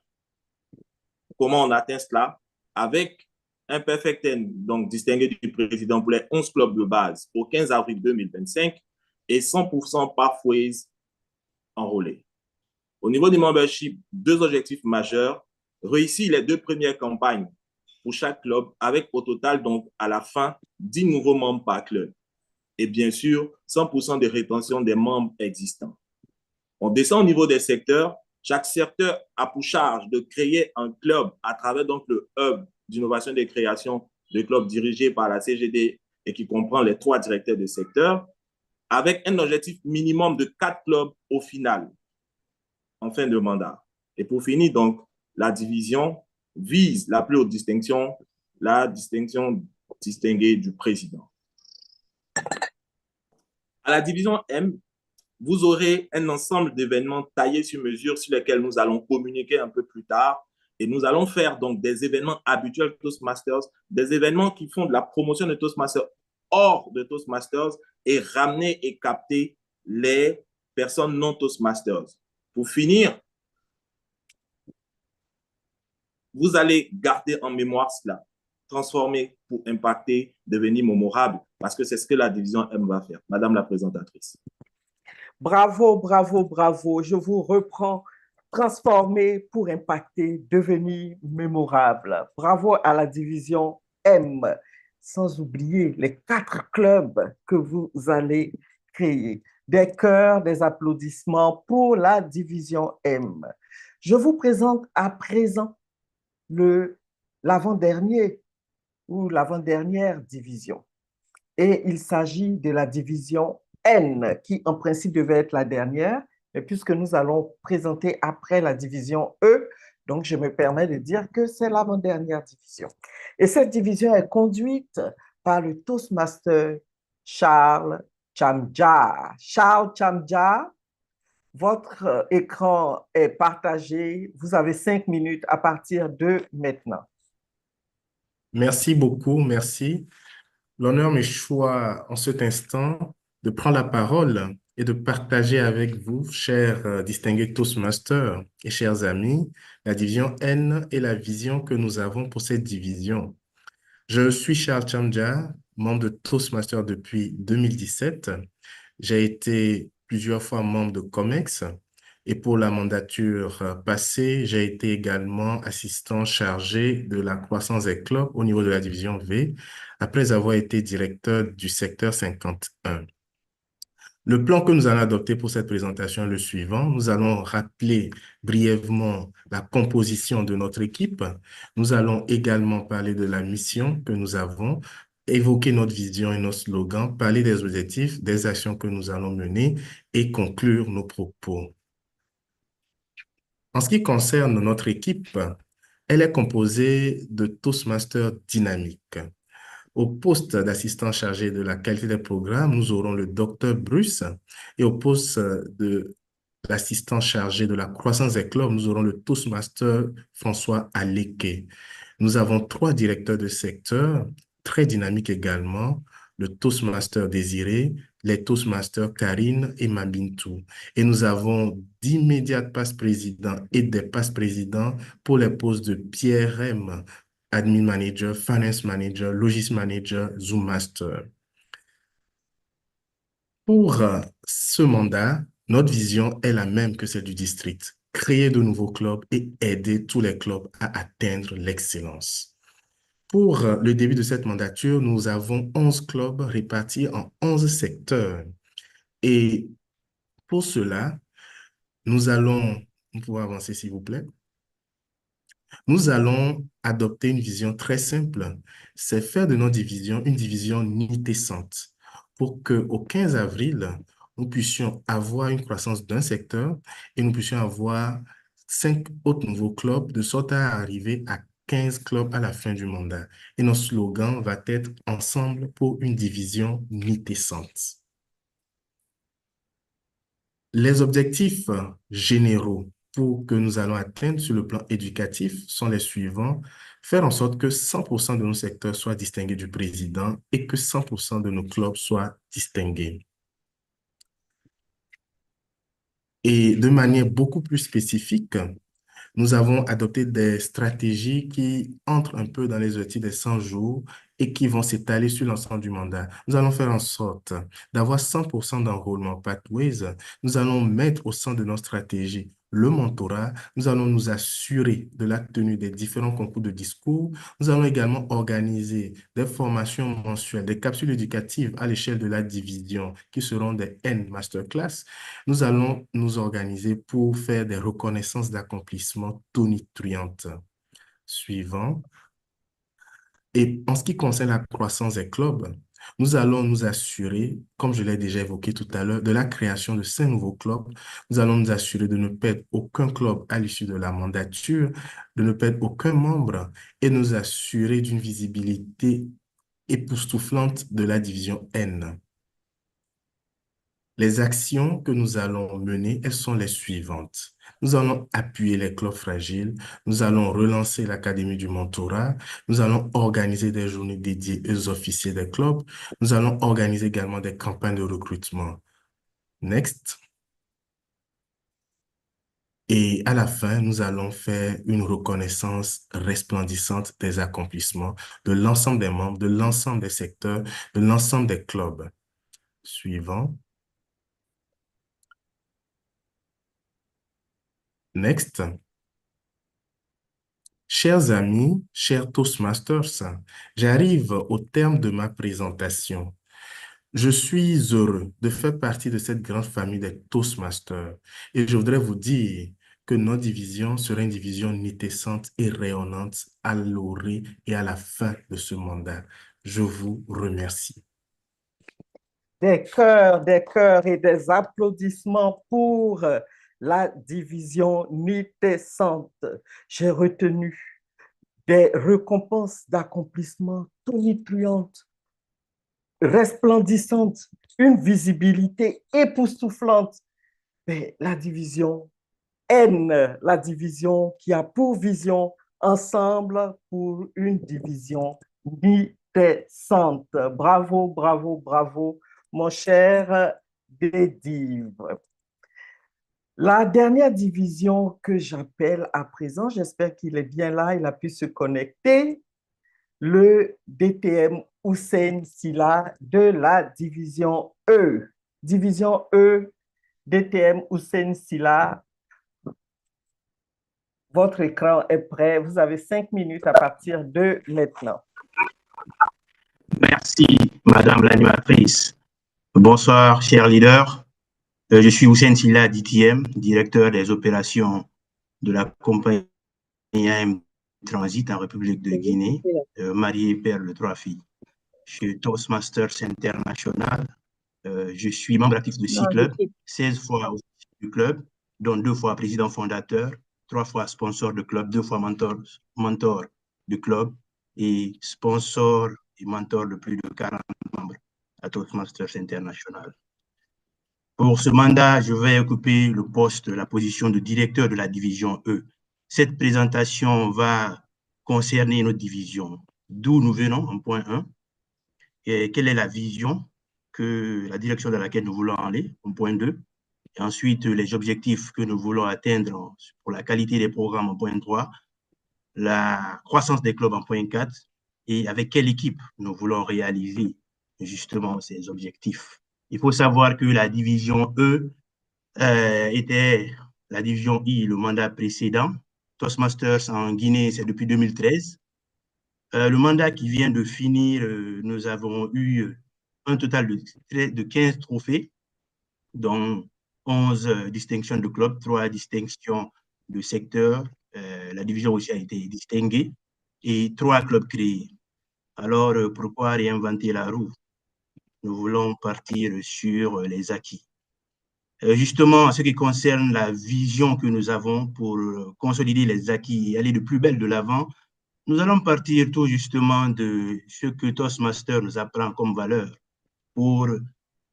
Comment on atteint cela? Avec un perfect 10, donc distingué du président pour les 11 clubs de base au 15 avril 2025 et 100% par phrase enrôlés. Au niveau du membership, 2 objectifs majeurs. Réussir les 2 premières campagnes pour chaque club avec au total, donc à la fin, 10 nouveaux membres par club. Et bien sûr, 100% de rétention des membres existants. On descend au niveau des secteurs. Chaque secteur a pour charge de créer un club à travers donc le hub d'innovation et de création de clubs dirigé par la CGD et qui comprend les 3 directeurs de secteur, avec un objectif minimum de 4 clubs au final, en fin de mandat. Et pour finir, donc, la division vise la plus haute distinction, la distinction distinguée du président. À la division M, vous aurez un ensemble d'événements taillés sur mesure sur lesquels nous allons communiquer un peu plus tard. Et nous allons faire donc des événements habituels Toastmasters, des événements qui font de la promotion de Toastmasters hors de Toastmasters et ramener et capter les personnes non Toastmasters. Pour finir, vous allez garder en mémoire cela, transformer pour impacter, devenir mémorable, parce que c'est ce que la division M va faire. Madame la présentatrice. Bravo, bravo, bravo. Je vous reprends. Transformer pour impacter, devenir mémorable. Bravo à la division M, sans oublier les 4 clubs que vous allez créer. Des cœurs, des applaudissements pour la division M. Je vous présente à présent l'avant-dernier ou l'avant-dernière division. Et il s'agit de la division N, qui en principe devait être la dernière, mais puisque nous allons présenter après la division E, donc je me permets de dire que c'est l'avant-dernière division. Et cette division est conduite par le Toastmaster Charles Chamdja. Charles Chamdja Votre écran est partagé. Vous avez 5 minutes à partir de maintenant. Merci beaucoup, merci. L'honneur m'est choix en cet instant de prendre la parole et de partager avec vous, chers distingués Toastmasters et chers amis, la division N et la vision que nous avons pour cette division. Je suis Charles Chamdja, membre de Toastmasters depuis 2017. J'ai été plusieurs fois membre de COMEX et pour la mandature passée, j'ai été également assistant chargé de la croissance des clubs au niveau de la division V, après avoir été directeur du secteur 51. Le plan que nous allons adopter pour cette présentation est le suivant. Nous allons rappeler brièvement la composition de notre équipe. Nous allons également parler de la mission que nous avons, évoquer notre vision et nos slogans, parler des objectifs, des actions que nous allons mener et conclure nos propos. En ce qui concerne notre équipe, elle est composée de Toastmasters dynamiques. Au poste d'assistant chargé de la qualité des programmes, nous aurons le Dr Bruce et au poste de l'assistant chargé de la croissance des clubs, nous aurons le Toastmaster François Aleke. Nous avons 3 directeurs de secteur, très dynamiques également, le Toastmaster Désiré, les Toastmasters Karine et Mabintou. Et nous avons d'immédiats passe-présidents et des passe-présidents pour les postes de Pierre M, Admin Manager, Finance Manager, Logis Manager, Zoom Master. Pour ce mandat, notre vision est la même que celle du district. Créer de nouveaux clubs et aider tous les clubs à atteindre l'excellence. Pour le début de cette mandature, nous avons 11 clubs répartis en 11 secteurs. Et pour cela, nous pouvons avancer s'il vous plaît. Nous allons adopter une vision très simple, c'est faire de nos divisions une division nitessante pour qu'au 15 avril, nous puissions avoir une croissance d'un secteur et nous puissions avoir 5 autres nouveaux clubs de sorte à arriver à 15 clubs à la fin du mandat. Et notre slogan va être « Ensemble pour une division nitessante ». Les objectifs généraux pour que nous allons atteindre sur le plan éducatif sont les suivants. Faire en sorte que 100% de nos secteurs soient distingués du président et que 100% de nos clubs soient distingués. Et de manière beaucoup plus spécifique, nous avons adopté des stratégies qui entrent un peu dans les outils des 100 jours et qui vont s'étaler sur l'ensemble du mandat. Nous allons faire en sorte d'avoir 100% d'enrôlement Pathways. Nous allons mettre au centre de nos stratégies le mentorat. Nous allons nous assurer de la tenue des différents concours de discours. Nous allons également organiser des formations mensuelles, des capsules éducatives à l'échelle de la division qui seront des N Masterclass. Nous allons nous organiser pour faire des reconnaissances d'accomplissement tonitruantes. Suivant. Et en ce qui concerne la croissance des clubs, nous allons nous assurer, comme je l'ai déjà évoqué tout à l'heure, de la création de 5 nouveaux clubs. Nous allons nous assurer de ne perdre aucun club à l'issue de la mandature, de ne perdre aucun membre et nous assurer d'une visibilité époustouflante de la division N. Les actions que nous allons mener, elles sont les suivantes. Nous allons appuyer les clubs fragiles, nous allons relancer l'Académie du mentorat, nous allons organiser des journées dédiées aux officiers des clubs, nous allons organiser également des campagnes de recrutement. Next. Et à la fin, nous allons faire une reconnaissance resplendissante des accomplissements de l'ensemble des membres, de l'ensemble des secteurs, de l'ensemble des clubs. Suivant. Next. Chers amis, chers Toastmasters, j'arrive au terme de ma présentation. Je suis heureux de faire partie de cette grande famille des Toastmasters et je voudrais vous dire que notre division sera une division nitessante et rayonnante à l'orée et à la fin de ce mandat. Je vous remercie. Des cœurs et des applaudissements pour la division nitessante. J'ai retenu des récompenses d'accomplissement tonitruantes, resplendissantes, une visibilité époustouflante. la division N, la division qui a pour vision ensemble pour une division décente. Bravo, bravo, bravo, mon cher Dédive. La dernière division que j'appelle à présent, j'espère qu'il est bien là, il a pu se connecter, le DTM Hussein Silla de la division E. Division E, DTM Hussein Silla. Votre écran est prêt. Vous avez 5 minutes à partir de maintenant. Merci, Madame l'animatrice. Bonsoir, chers leaders. Je suis Hussein Silla d'ITM, directeur des opérations de la compagnie AM Transit en République de Guinée, marié père de 3 filles. Je suis Toastmasters International. Je suis membre actif de 6 clubs, 16 fois au du club, dont 2 fois président fondateur, 3 fois sponsor de club, 2 fois mentor de club et sponsor et mentor de plus de 40 membres à Toastmasters International. Pour ce mandat, je vais occuper le poste, la position de directeur de la division E. Cette présentation va concerner notre division, d'où nous venons en point 1, et quelle est la vision, la direction dans laquelle nous voulons aller, en point 2, et ensuite les objectifs que nous voulons atteindre pour la qualité des programmes en point 3, la croissance des clubs en point 4, et avec quelle équipe nous voulons réaliser justement ces objectifs. Il faut savoir que la division E était la division I, le mandat précédent. Toastmasters en Guinée, c'est depuis 2013. Le mandat qui vient de finir, nous avons eu un total de 15 trophées, dont 11 distinctions de club, 3 distinctions de secteur. La division aussi a été distinguée et 3 clubs créés. Alors, pourquoi réinventer la roue? Nous voulons partir sur les acquis. Justement, en ce qui concerne la vision que nous avons pour consolider les acquis et aller de plus belle de l'avant, nous allons partir tout justement de ce que Toastmasters nous apprend comme valeur pour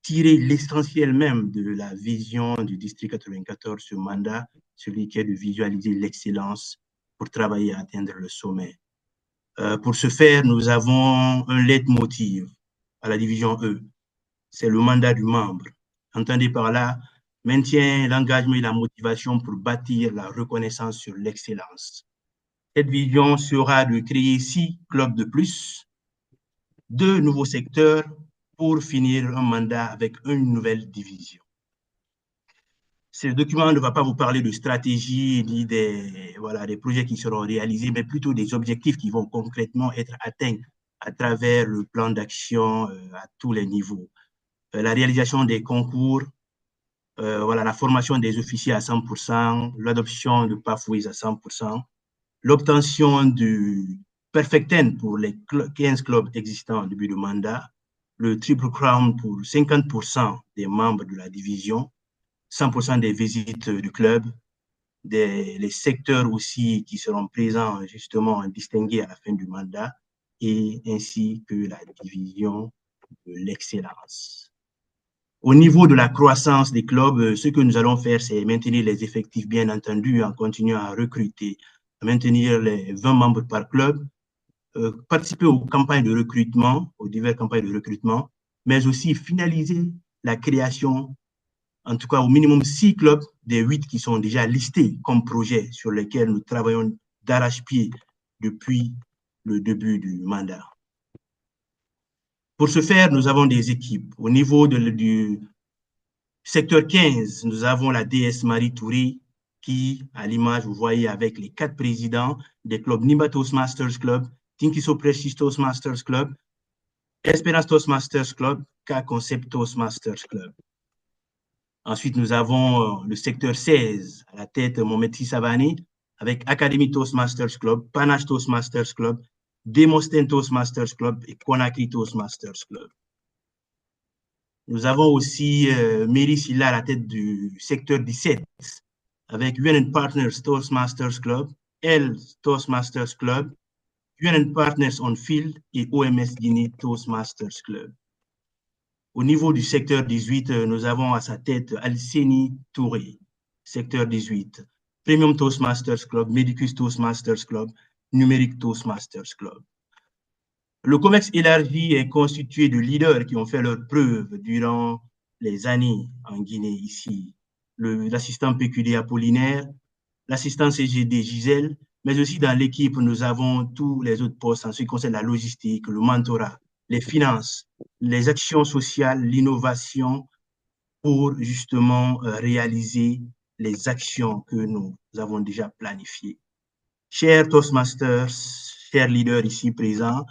tirer l'essentiel même de la vision du District 94, ce mandat, celui qui est de visualiser l'excellence pour travailler à atteindre le sommet. Pour ce faire, nous avons un leitmotiv à la division E. C'est le mandat du membre. Entendez par là, maintien l'engagement et la motivation pour bâtir la reconnaissance sur l'excellence. Cette vision sera de créer 6 clubs de plus, 2 nouveaux secteurs pour finir un mandat avec une nouvelle division. Ce document ne va pas vous parler de stratégie ni des projets qui seront réalisés, mais plutôt des objectifs qui vont concrètement être atteints à travers le plan d'action à tous les niveaux. La réalisation des concours, la formation des officiers à 100%, l'adoption de pathways à 100%, l'obtention du Perfect 10 pour les 15 clubs existants au début de mandat, le Triple Crown pour 50% des membres de la division, 100% des visites du club, les secteurs aussi qui seront présents justement distingués à la fin du mandat, et ainsi que la division de l'excellence. Au niveau de la croissance des clubs, ce que nous allons faire, c'est maintenir les effectifs, bien entendu, en continuant à recruter, maintenir les 20 membres par club, participer aux campagnes de recrutement, aux diverses campagnes de recrutement, mais aussi finaliser la création, en tout cas au minimum 6 clubs des 8 qui sont déjà listés comme projets sur lesquels nous travaillons d'arrache-pied depuis le début du mandat. Pour ce faire, nous avons des équipes. Au niveau du secteur 15, nous avons la DS Marie Touré qui, à l'image, vous voyez avec les 4 présidents des clubs Nimba Toastmasters Club, Tinkiso Precious Toastmasters Club, Esperance Toastmasters Club, K-Concept Toastmasters Club. Ensuite, nous avons le secteur 16, à la tête Mohamed Sissabani, avec Academy Toastmasters Club, Panache Toastmasters Club, Demosthène Toastmasters Club et Conakry Toastmasters Club. Nous avons aussi Mary Silla à la tête du secteur 17, avec UN Partners Toastmasters Club, L Toastmasters Club, UN Partners on Field et OMS Guinée Toastmasters Club. Au niveau du secteur 18, nous avons à sa tête Alseni Touré, secteur 18, Premium Toastmasters Club, Medicus Toastmasters Club, Numérique Toastmasters Club. Le COMEX élargi est constitué de leaders qui ont fait leurs preuves durant les années en Guinée ici. L'assistant PQD Apollinaire, l'assistant CGD Gisèle, mais aussi dans l'équipe, nous avons tous les autres postes en ce qui concerne la logistique, le mentorat, les finances, les actions sociales, l'innovation pour justement réaliser les actions que nous avons déjà planifiées. Chers Toastmasters, chers leaders ici présents,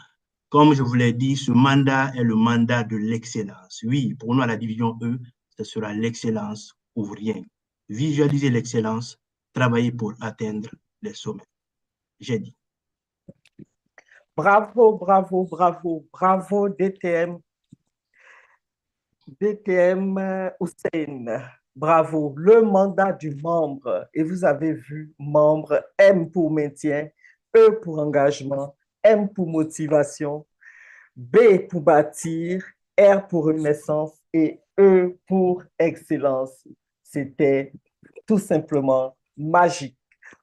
comme je vous l'ai dit, ce mandat est le mandat de l'excellence. Oui, pour nous à la division E, ce sera l'excellence ou rien. Visualiser l'excellence, travailler pour atteindre les sommets. J'ai dit. Bravo, bravo, bravo, bravo DTM. DTM Hussein, bravo. Le mandat du membre, et vous avez vu, membre, M pour maintien, E pour engagement, M pour motivation, B pour bâtir, R pour renaissance et E pour excellence. C'était tout simplement magique.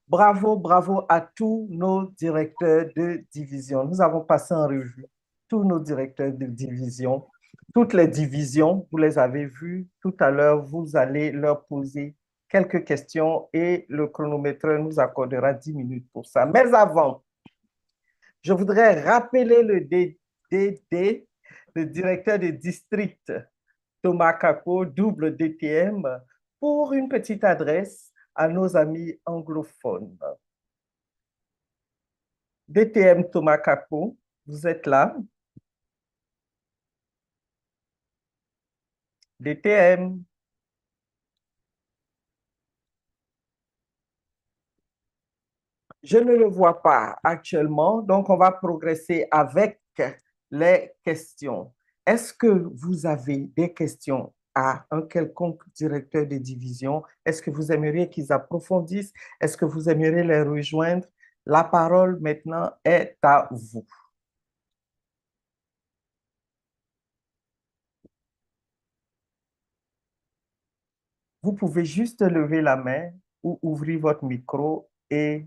Bravo, bravo à tous nos directeurs de division. Nous avons passé en revue tous nos directeurs de division, toutes les divisions, vous les avez vues tout à l'heure. Vous allez leur poser quelques questions et le chronomètre nous accordera 10 minutes pour ça. Mais avant, je voudrais rappeler le DDD, le directeur de district Thomas Kako, double DTM, pour une petite adresse à nos amis anglophones. DTM Thomas Kako, vous êtes là? DTM. Je ne le vois pas actuellement, donc on va progresser avec les questions. Est-ce que vous avez des questions à un quelconque directeur de division? Est-ce que vous aimeriez qu'ils approfondissent? Est-ce que vous aimeriez les rejoindre? La parole maintenant est à vous. Vous pouvez juste lever la main ou ouvrir votre micro et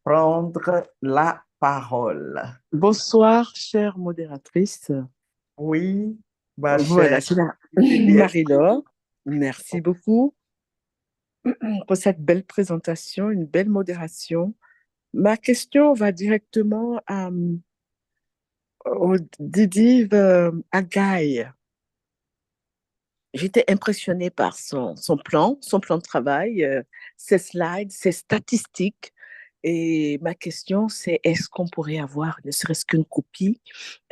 prendre la parole. Bonsoir, chère modératrice. Oui, ma Voilà, chère c'est Marie-Laure. Merci beaucoup pour cette belle présentation, une belle modération. Ma question va directement au Didiv Agaï. J'étais impressionnée par son plan de travail, ses slides, ses statistiques. Et ma question, c'est est-ce qu'on pourrait avoir ne serait-ce qu'une copie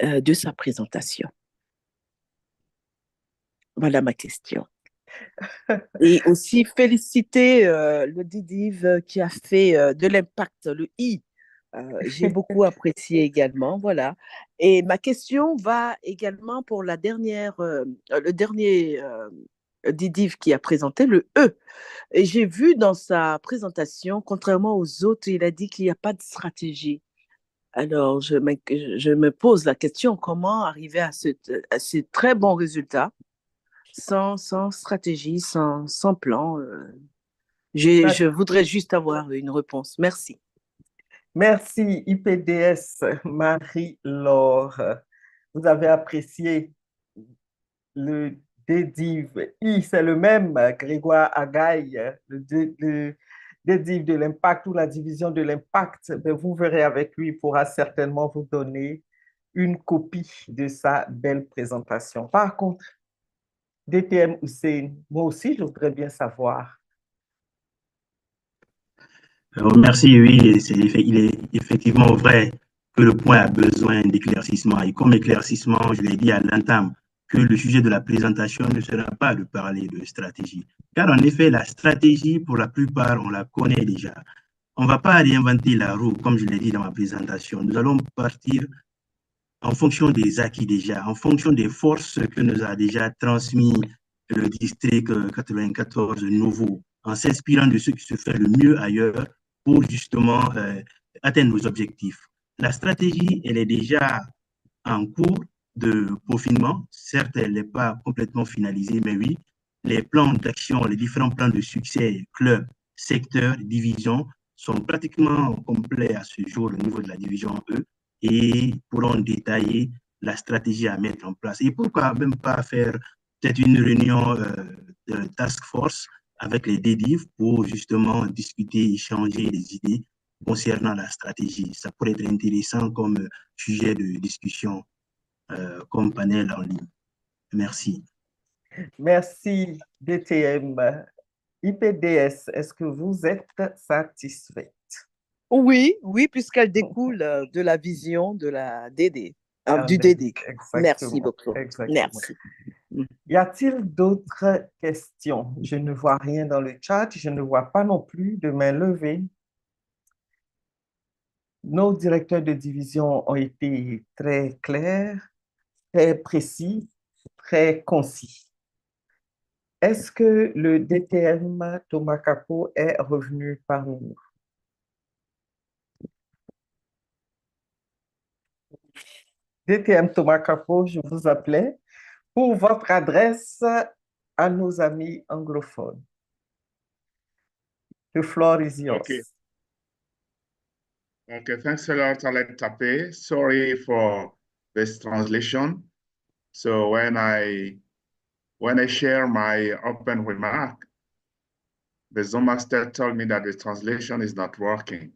de sa présentation? Voilà ma question. Et aussi féliciter le Didiv qui a fait de l'impact, le I. J'ai beaucoup apprécié également, voilà. Et ma question va également pour le dernier Didiv qui a présenté le E. Et j'ai vu dans sa présentation, contrairement aux autres, il a dit qu'il n'y a pas de stratégie. Alors, je me pose la question, comment arriver à ces très bons résultats sans stratégie, sans plan? Je voudrais juste avoir une réponse. Merci. Merci, IPDS Marie-Laure. Vous avez apprécié le DDIV. C'est le même, Grégoire Agaï, le DDIV de l'impact ou la division de l'impact. Vous verrez avec lui, il pourra certainement vous donner une copie de sa belle présentation. Par contre, DTM Hussein, moi aussi, je voudrais bien savoir. Merci, oui, il est effectivement vrai que le point a besoin d'éclaircissement. Et comme éclaircissement, je l'ai dit à l'entame, que le sujet de la présentation ne sera pas de parler de stratégie. Car en effet, la stratégie, pour la plupart, on la connaît déjà. On ne va pas réinventer la roue, comme je l'ai dit dans ma présentation. Nous allons partir en fonction des acquis déjà, en fonction des forces que nous a déjà transmis le district 94 nouveau, en s'inspirant de ce qui se fait le mieux ailleurs pour justement atteindre nos objectifs. La stratégie, elle est déjà en cours de peaufinement. Certes, elle n'est pas complètement finalisée, mais oui, les plans d'action, les différents plans de succès, clubs, secteurs, divisions, sont pratiquement complets à ce jour au niveau de la division E et pourront détailler la stratégie à mettre en place. Et pourquoi même pas faire peut-être une réunion de task force avec les DDIV pour justement discuter, échanger des idées concernant la stratégie. Ça pourrait être intéressant comme sujet de discussion, comme panel en ligne. Merci. Merci, DTM. IPDS, est-ce que vous êtes satisfaite? Oui, oui, puisqu'elle découle de la vision de la DD, du DD. Merci beaucoup. Exactement. Merci. Y a-t-il d'autres questions? Je ne vois rien dans le chat, je ne vois pas non plus de main levée. Nos directeurs de division ont été très clairs, très précis, très concis. Est-ce que le DTM Thomas Capo est revenu parmi nous? DTM Thomas Capo, je vous appelais pour votre adresse à nos amis anglophones. The floor is yours. Okay, thanks a lot, Arlette Tape. Sorry for this translation. So when I share my open remark, the Zoom master told me that the translation is not working.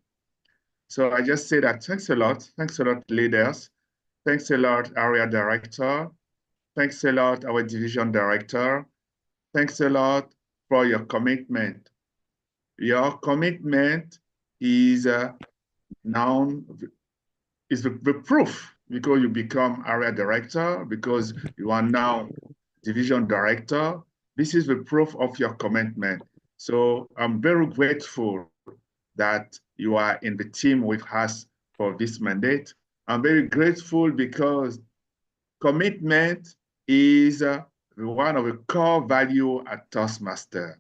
So I just say that thanks a lot, leaders. Thanks a lot, area director. Thanks a lot, our division director. Thanks a lot for your commitment. Your commitment is is the proof, because you become area director, because you are now division director. This is the proof of your commitment. So I'm very grateful that you are in the team with us for this mandate. I'm very grateful because commitment is one of the core values at Toastmasters.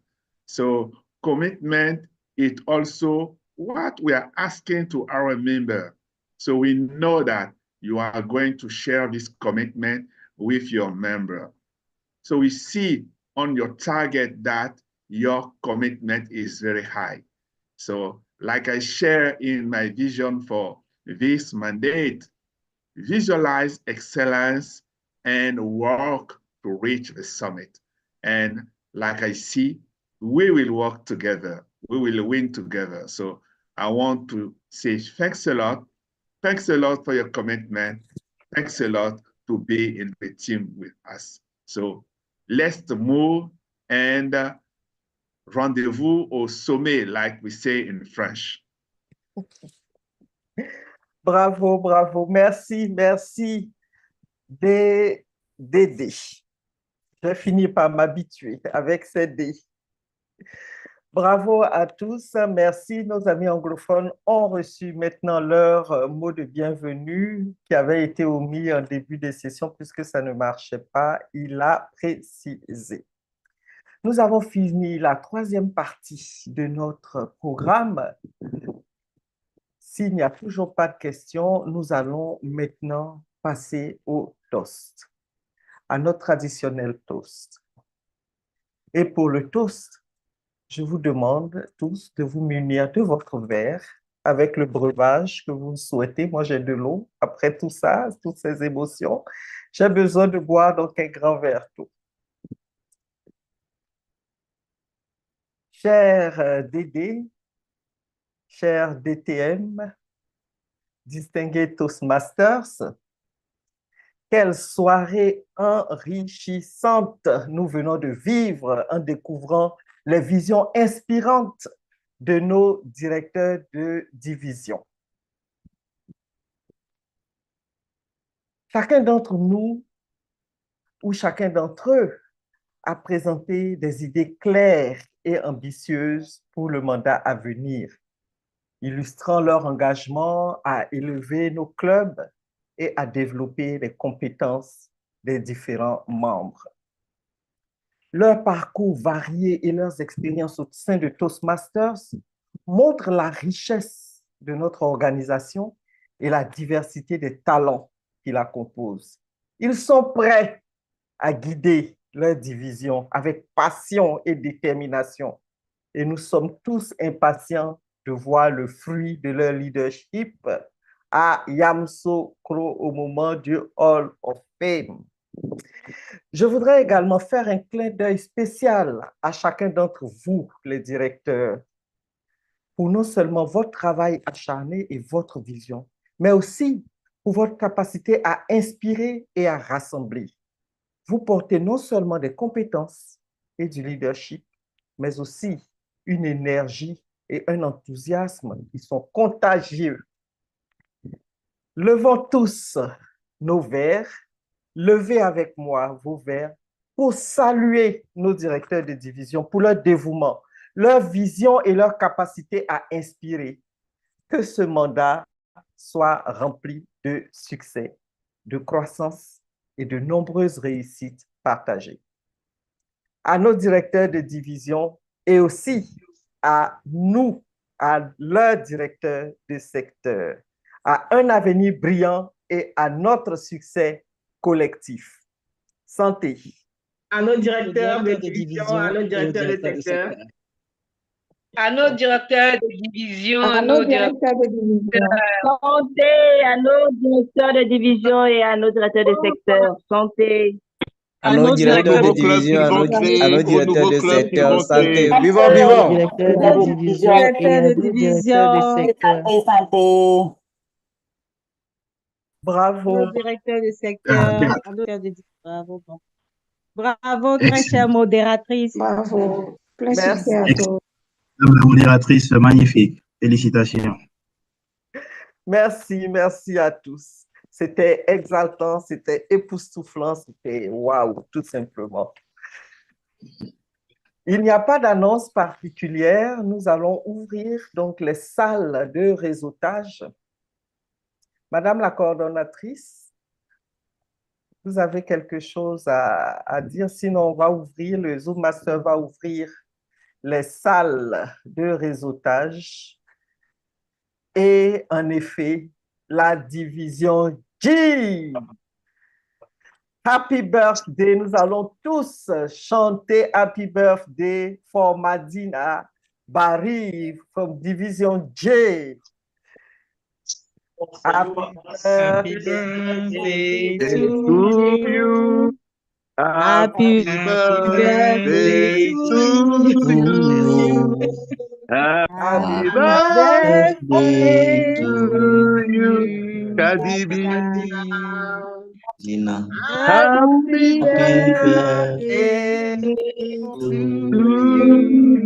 So commitment is also what we are asking to our members. So we know that you are going to share this commitment with your member. So we see on your target that your commitment is very high. So like I share in my vision for this mandate, visualize excellence and work to reach the summit. And like I see, we will work together. We will win together. So I want to say thanks a lot. Thanks a lot for your commitment. Thanks a lot to be in the team with us. So let's move and rendezvous au sommet, like we say in French. Bravo, bravo. Merci, merci. Dédé. J'ai fini par m'habituer avec ces dés. Bravo à tous. Merci. Nos amis anglophones ont reçu maintenant leur mot de bienvenue qui avait été omis en début de session puisque ça ne marchait pas. Il a précisé. Nous avons fini la troisième partie de notre programme. S'il n'y a toujours pas de questions, nous allons maintenant passer au toast, à notre traditionnel toast. Et pour le toast, je vous demande tous de vous munir de votre verre avec le breuvage que vous souhaitez. Moi, j'ai de l'eau. Après tout ça, toutes ces émotions, j'ai besoin de boire donc un grand verre d'eau. Cher Dédé, cher DTM, distingués Toastmasters, quelle soirée enrichissante nous venons de vivre en découvrant les visions inspirantes de nos directeurs de division. Chacun d'entre nous ou chacun d'entre eux a présenté des idées claires et ambitieuses pour le mandat à venir, illustrant leur engagement à élever nos clubs et à développer les compétences des différents membres. Leur parcours varié et leurs expériences au sein de Toastmasters montrent la richesse de notre organisation et la diversité des talents qui la composent. Ils sont prêts à guider leur division avec passion et détermination. Et nous sommes tous impatients de voir le fruit de leur leadership à Yamoussoukro au moment du Hall of Fame. Je voudrais également faire un clin d'œil spécial à chacun d'entre vous, les directeurs, pour non seulement votre travail acharné et votre vision, mais aussi pour votre capacité à inspirer et à rassembler. Vous portez non seulement des compétences et du leadership, mais aussi une énergie et un enthousiasme qui sont contagieux. Levons tous nos verres, levez avec moi vos verres pour saluer nos directeurs de division pour leur dévouement, leur vision et leur capacité à inspirer. Que ce mandat soit rempli de succès, de croissance et de nombreuses réussites partagées. À nos directeurs de division et aussi à nous, à leurs directeurs de secteur, à un avenir brillant et à notre succès collectif. Santé. À nos directeurs de division, à nos directeurs de secteur. À nos directeurs de division, À nos directeurs de division. Santé à nos directeurs de division et à nos directeurs de secteur. Santé. À nos directeurs de division, à nos directeurs de secteur. Santé. Vivons, vivons. Directeurs de division et à nos directeurs de secteur. Santé. Bravo. Nos directeurs de secteur, bravo. Bravo, très chère modératrice. Bravo. Merci. Madame la modératrice, magnifique. Félicitations. Merci, merci à tous. C'était exaltant, c'était époustouflant, c'était waouh, tout simplement. Il n'y a pas d'annonce particulière. Nous allons ouvrir donc les salles de réseautage. Madame la coordonnatrice, vous avez quelque chose à dire? Sinon, on va ouvrir, le Zoom Master va ouvrir les salles de réseautage. Et en effet, la division G. Happy birthday. Nous allons tous chanter Happy birthday for Madina Barry from division J. Happy birthday to you. Happy birthday to you. Happy birthday to you. Kadibi. Gina. Happy birthday to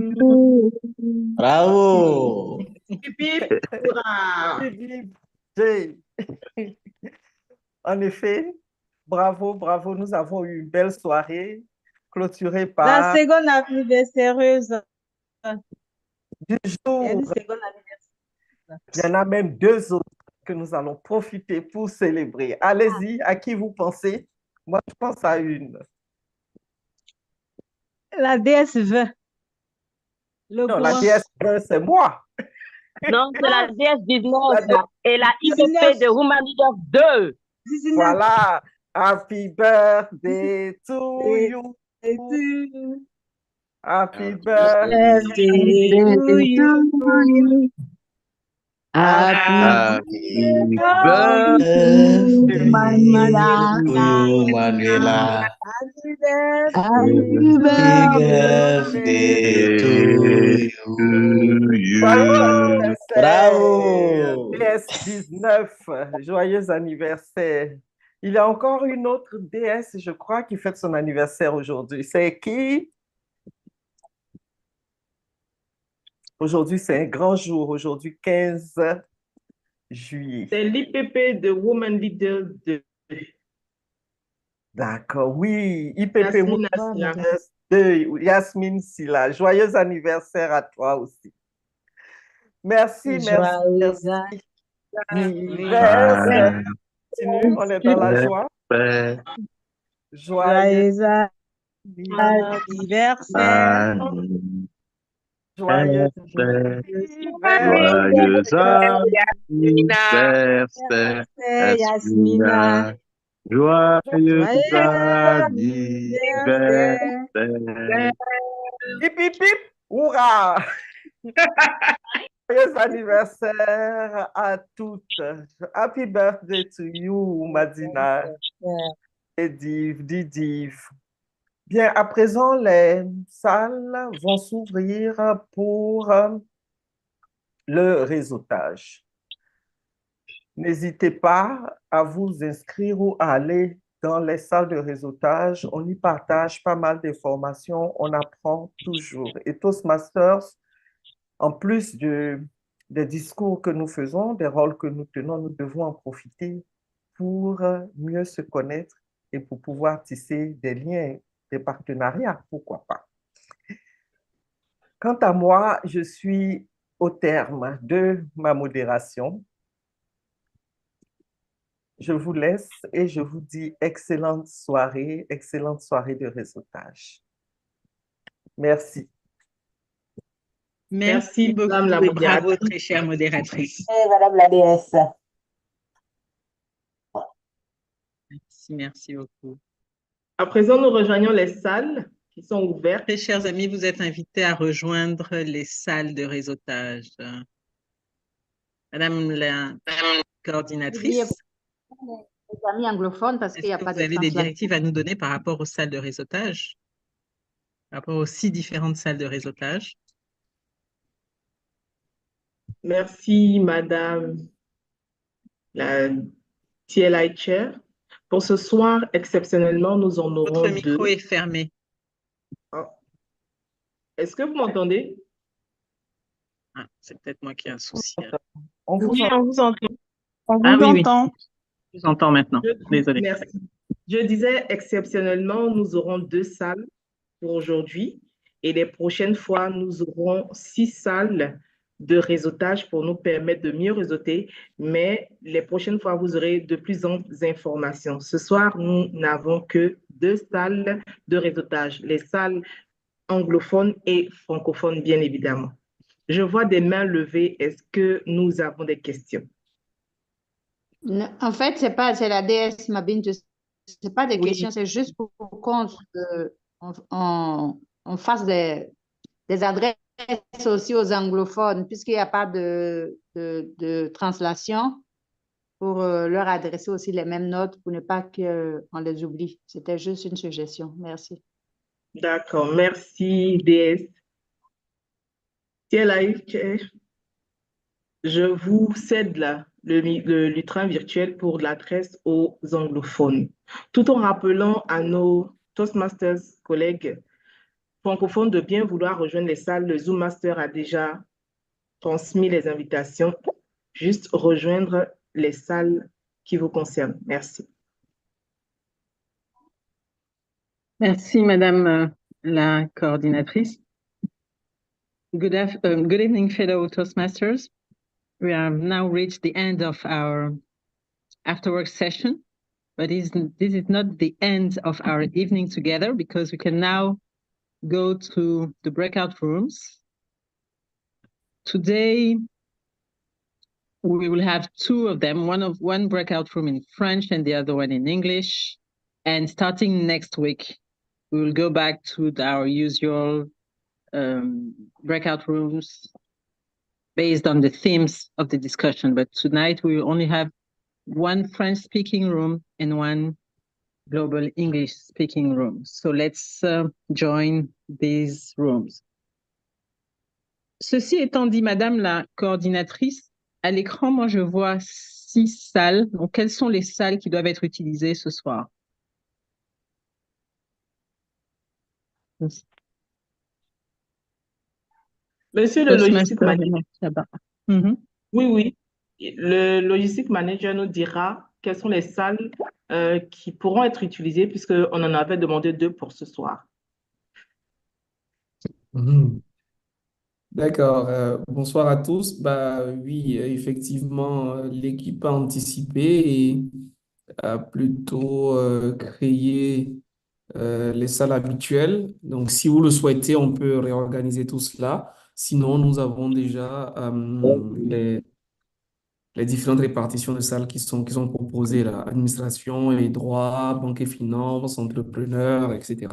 you. Bravo. En effet, bravo, bravo. Nous avons eu une belle soirée clôturée par... La seconde anniversaireuse. Du jour. Il y en a même deux autres que nous allons profiter pour célébrer. Allez-y, à qui vous pensez? Moi, je pense à une. La DS20. Non, la DS20, c'est moi. Non, c'est la DS19 et la IPP de Woman Leader 2. Voilà. Happy birthday to you. Happy birthday to you. Happy birthday to you, Manuela. Happy birthday to you. Bravo. DS19, joyeux anniversaire. Il y a encore une autre DS, je crois, qui fête son anniversaire aujourd'hui. C'est qui? Aujourd'hui, c'est un grand jour. Aujourd'hui, 15 juillet. C'est l'IPP de Woman Leader 2. D'accord, oui. IPP Yasmine Woman Silla. Leader 2. Yasmine Silla. Joyeux anniversaire à toi aussi. Merci, merci. Anniversaire. Continue, on est dans la joie. Joyeux anniversaire. Joyeux anniversaire, Yasmina. Joyeux anniversaire. anniversaire. Hip, hip, hip. Hurrah! Joyeux anniversaire à toutes. Happy birthday to you, Madina et Didiv. Bien, à présent, les salles vont s'ouvrir pour le réseautage. N'hésitez pas à vous inscrire ou à aller dans les salles de réseautage. On y partage pas mal d'informations, on apprend toujours. Et Toastmasters, en plus des discours que nous faisons, des rôles que nous tenons, nous devons en profiter pour mieux se connaître et pour pouvoir tisser des liens, des partenariats, pourquoi pas. Quant à moi, je suis au terme de ma modération. Je vous laisse et je vous dis excellente soirée de réseautage. Merci. Merci beaucoup Madame la et bravo, modératrice. très chère modératrice. Madame la déesse. Merci beaucoup. À présent, nous rejoignons les salles qui sont ouvertes. Très chers amis, vous êtes invités à rejoindre les salles de réseautage. Madame la coordinatrice, Les amis anglophones, parce qu'il n'y a pas vous de avez des translation. directives à nous donner par rapport aux salles de réseautage, par rapport aux 6 différentes salles de réseautage? Merci, Madame la TLI Chair. Pour ce soir, exceptionnellement, nous en aurons Votre micro deux. est fermé. Est-ce que vous m'entendez? Ah, c'est peut-être moi qui ai un souci. On vous Oui, on vous entend. On Ah vous oui, oui, entend. je vous entends maintenant. Désolée. Merci. Je disais, exceptionnellement, nous aurons 2 salles pour aujourd'hui et les prochaines fois, nous aurons 6 salles de réseautage pour nous permettre de mieux réseauter, mais les prochaines fois, vous aurez de plus en plus d'informations. Ce soir, nous n'avons que 2 salles de réseautage, les salles anglophones et francophones, bien évidemment. Je vois des mains levées. Est-ce que nous avons des questions? En fait, c'est la déesse Mabine, c'est pas des questions, c'est juste pour qu'on on fasse des adresses aussi aux anglophones, puisqu'il n'y a pas de translation, pour leur adresser aussi les mêmes notes pour ne pas qu'on les oublie. C'était juste une suggestion. Merci. D'accord, merci, DS. Je vous cède le lutrin virtuel pour l'adresse aux anglophones, tout en rappelant à nos Toastmasters collègues francophones de bien vouloir rejoindre les salles. Le Zoom Master a déjà transmis les invitations. Juste rejoindre les salles qui vous concernent. Merci. Merci, Madame la coordinatrice. Good evening, fellow Toastmasters. We have now reached the end of our after-work session, but this is not the end of our evening together, because we can now go to the breakout rooms. Today, we will have 2 of them, one breakout room in French and the other one in English. And starting next week, we will go back to our usual breakout rooms based on the themes of the discussion. But tonight, we will only have one French-speaking room and one global English-speaking room. So let's join these rooms. Ceci étant dit, Madame la coordinatrice, à l'écran, moi, je vois 6 salles. Donc, quelles sont les salles qui doivent être utilisées ce soir? Monsieur le logistique manager. Oui. Le logistique manager nous dira quelles sont les salles qui pourront être utilisées, puisqu'on en avait demandé 2 pour ce soir. D'accord. Bonsoir à tous. Oui, effectivement, l'équipe a anticipé et a plutôt créé les salles habituelles. Donc, si vous le souhaitez, on peut réorganiser tout cela. Sinon, nous avons déjà les différentes répartitions de salles qui sont proposées là, administration et droit, banque et finance, entrepreneurs, etc.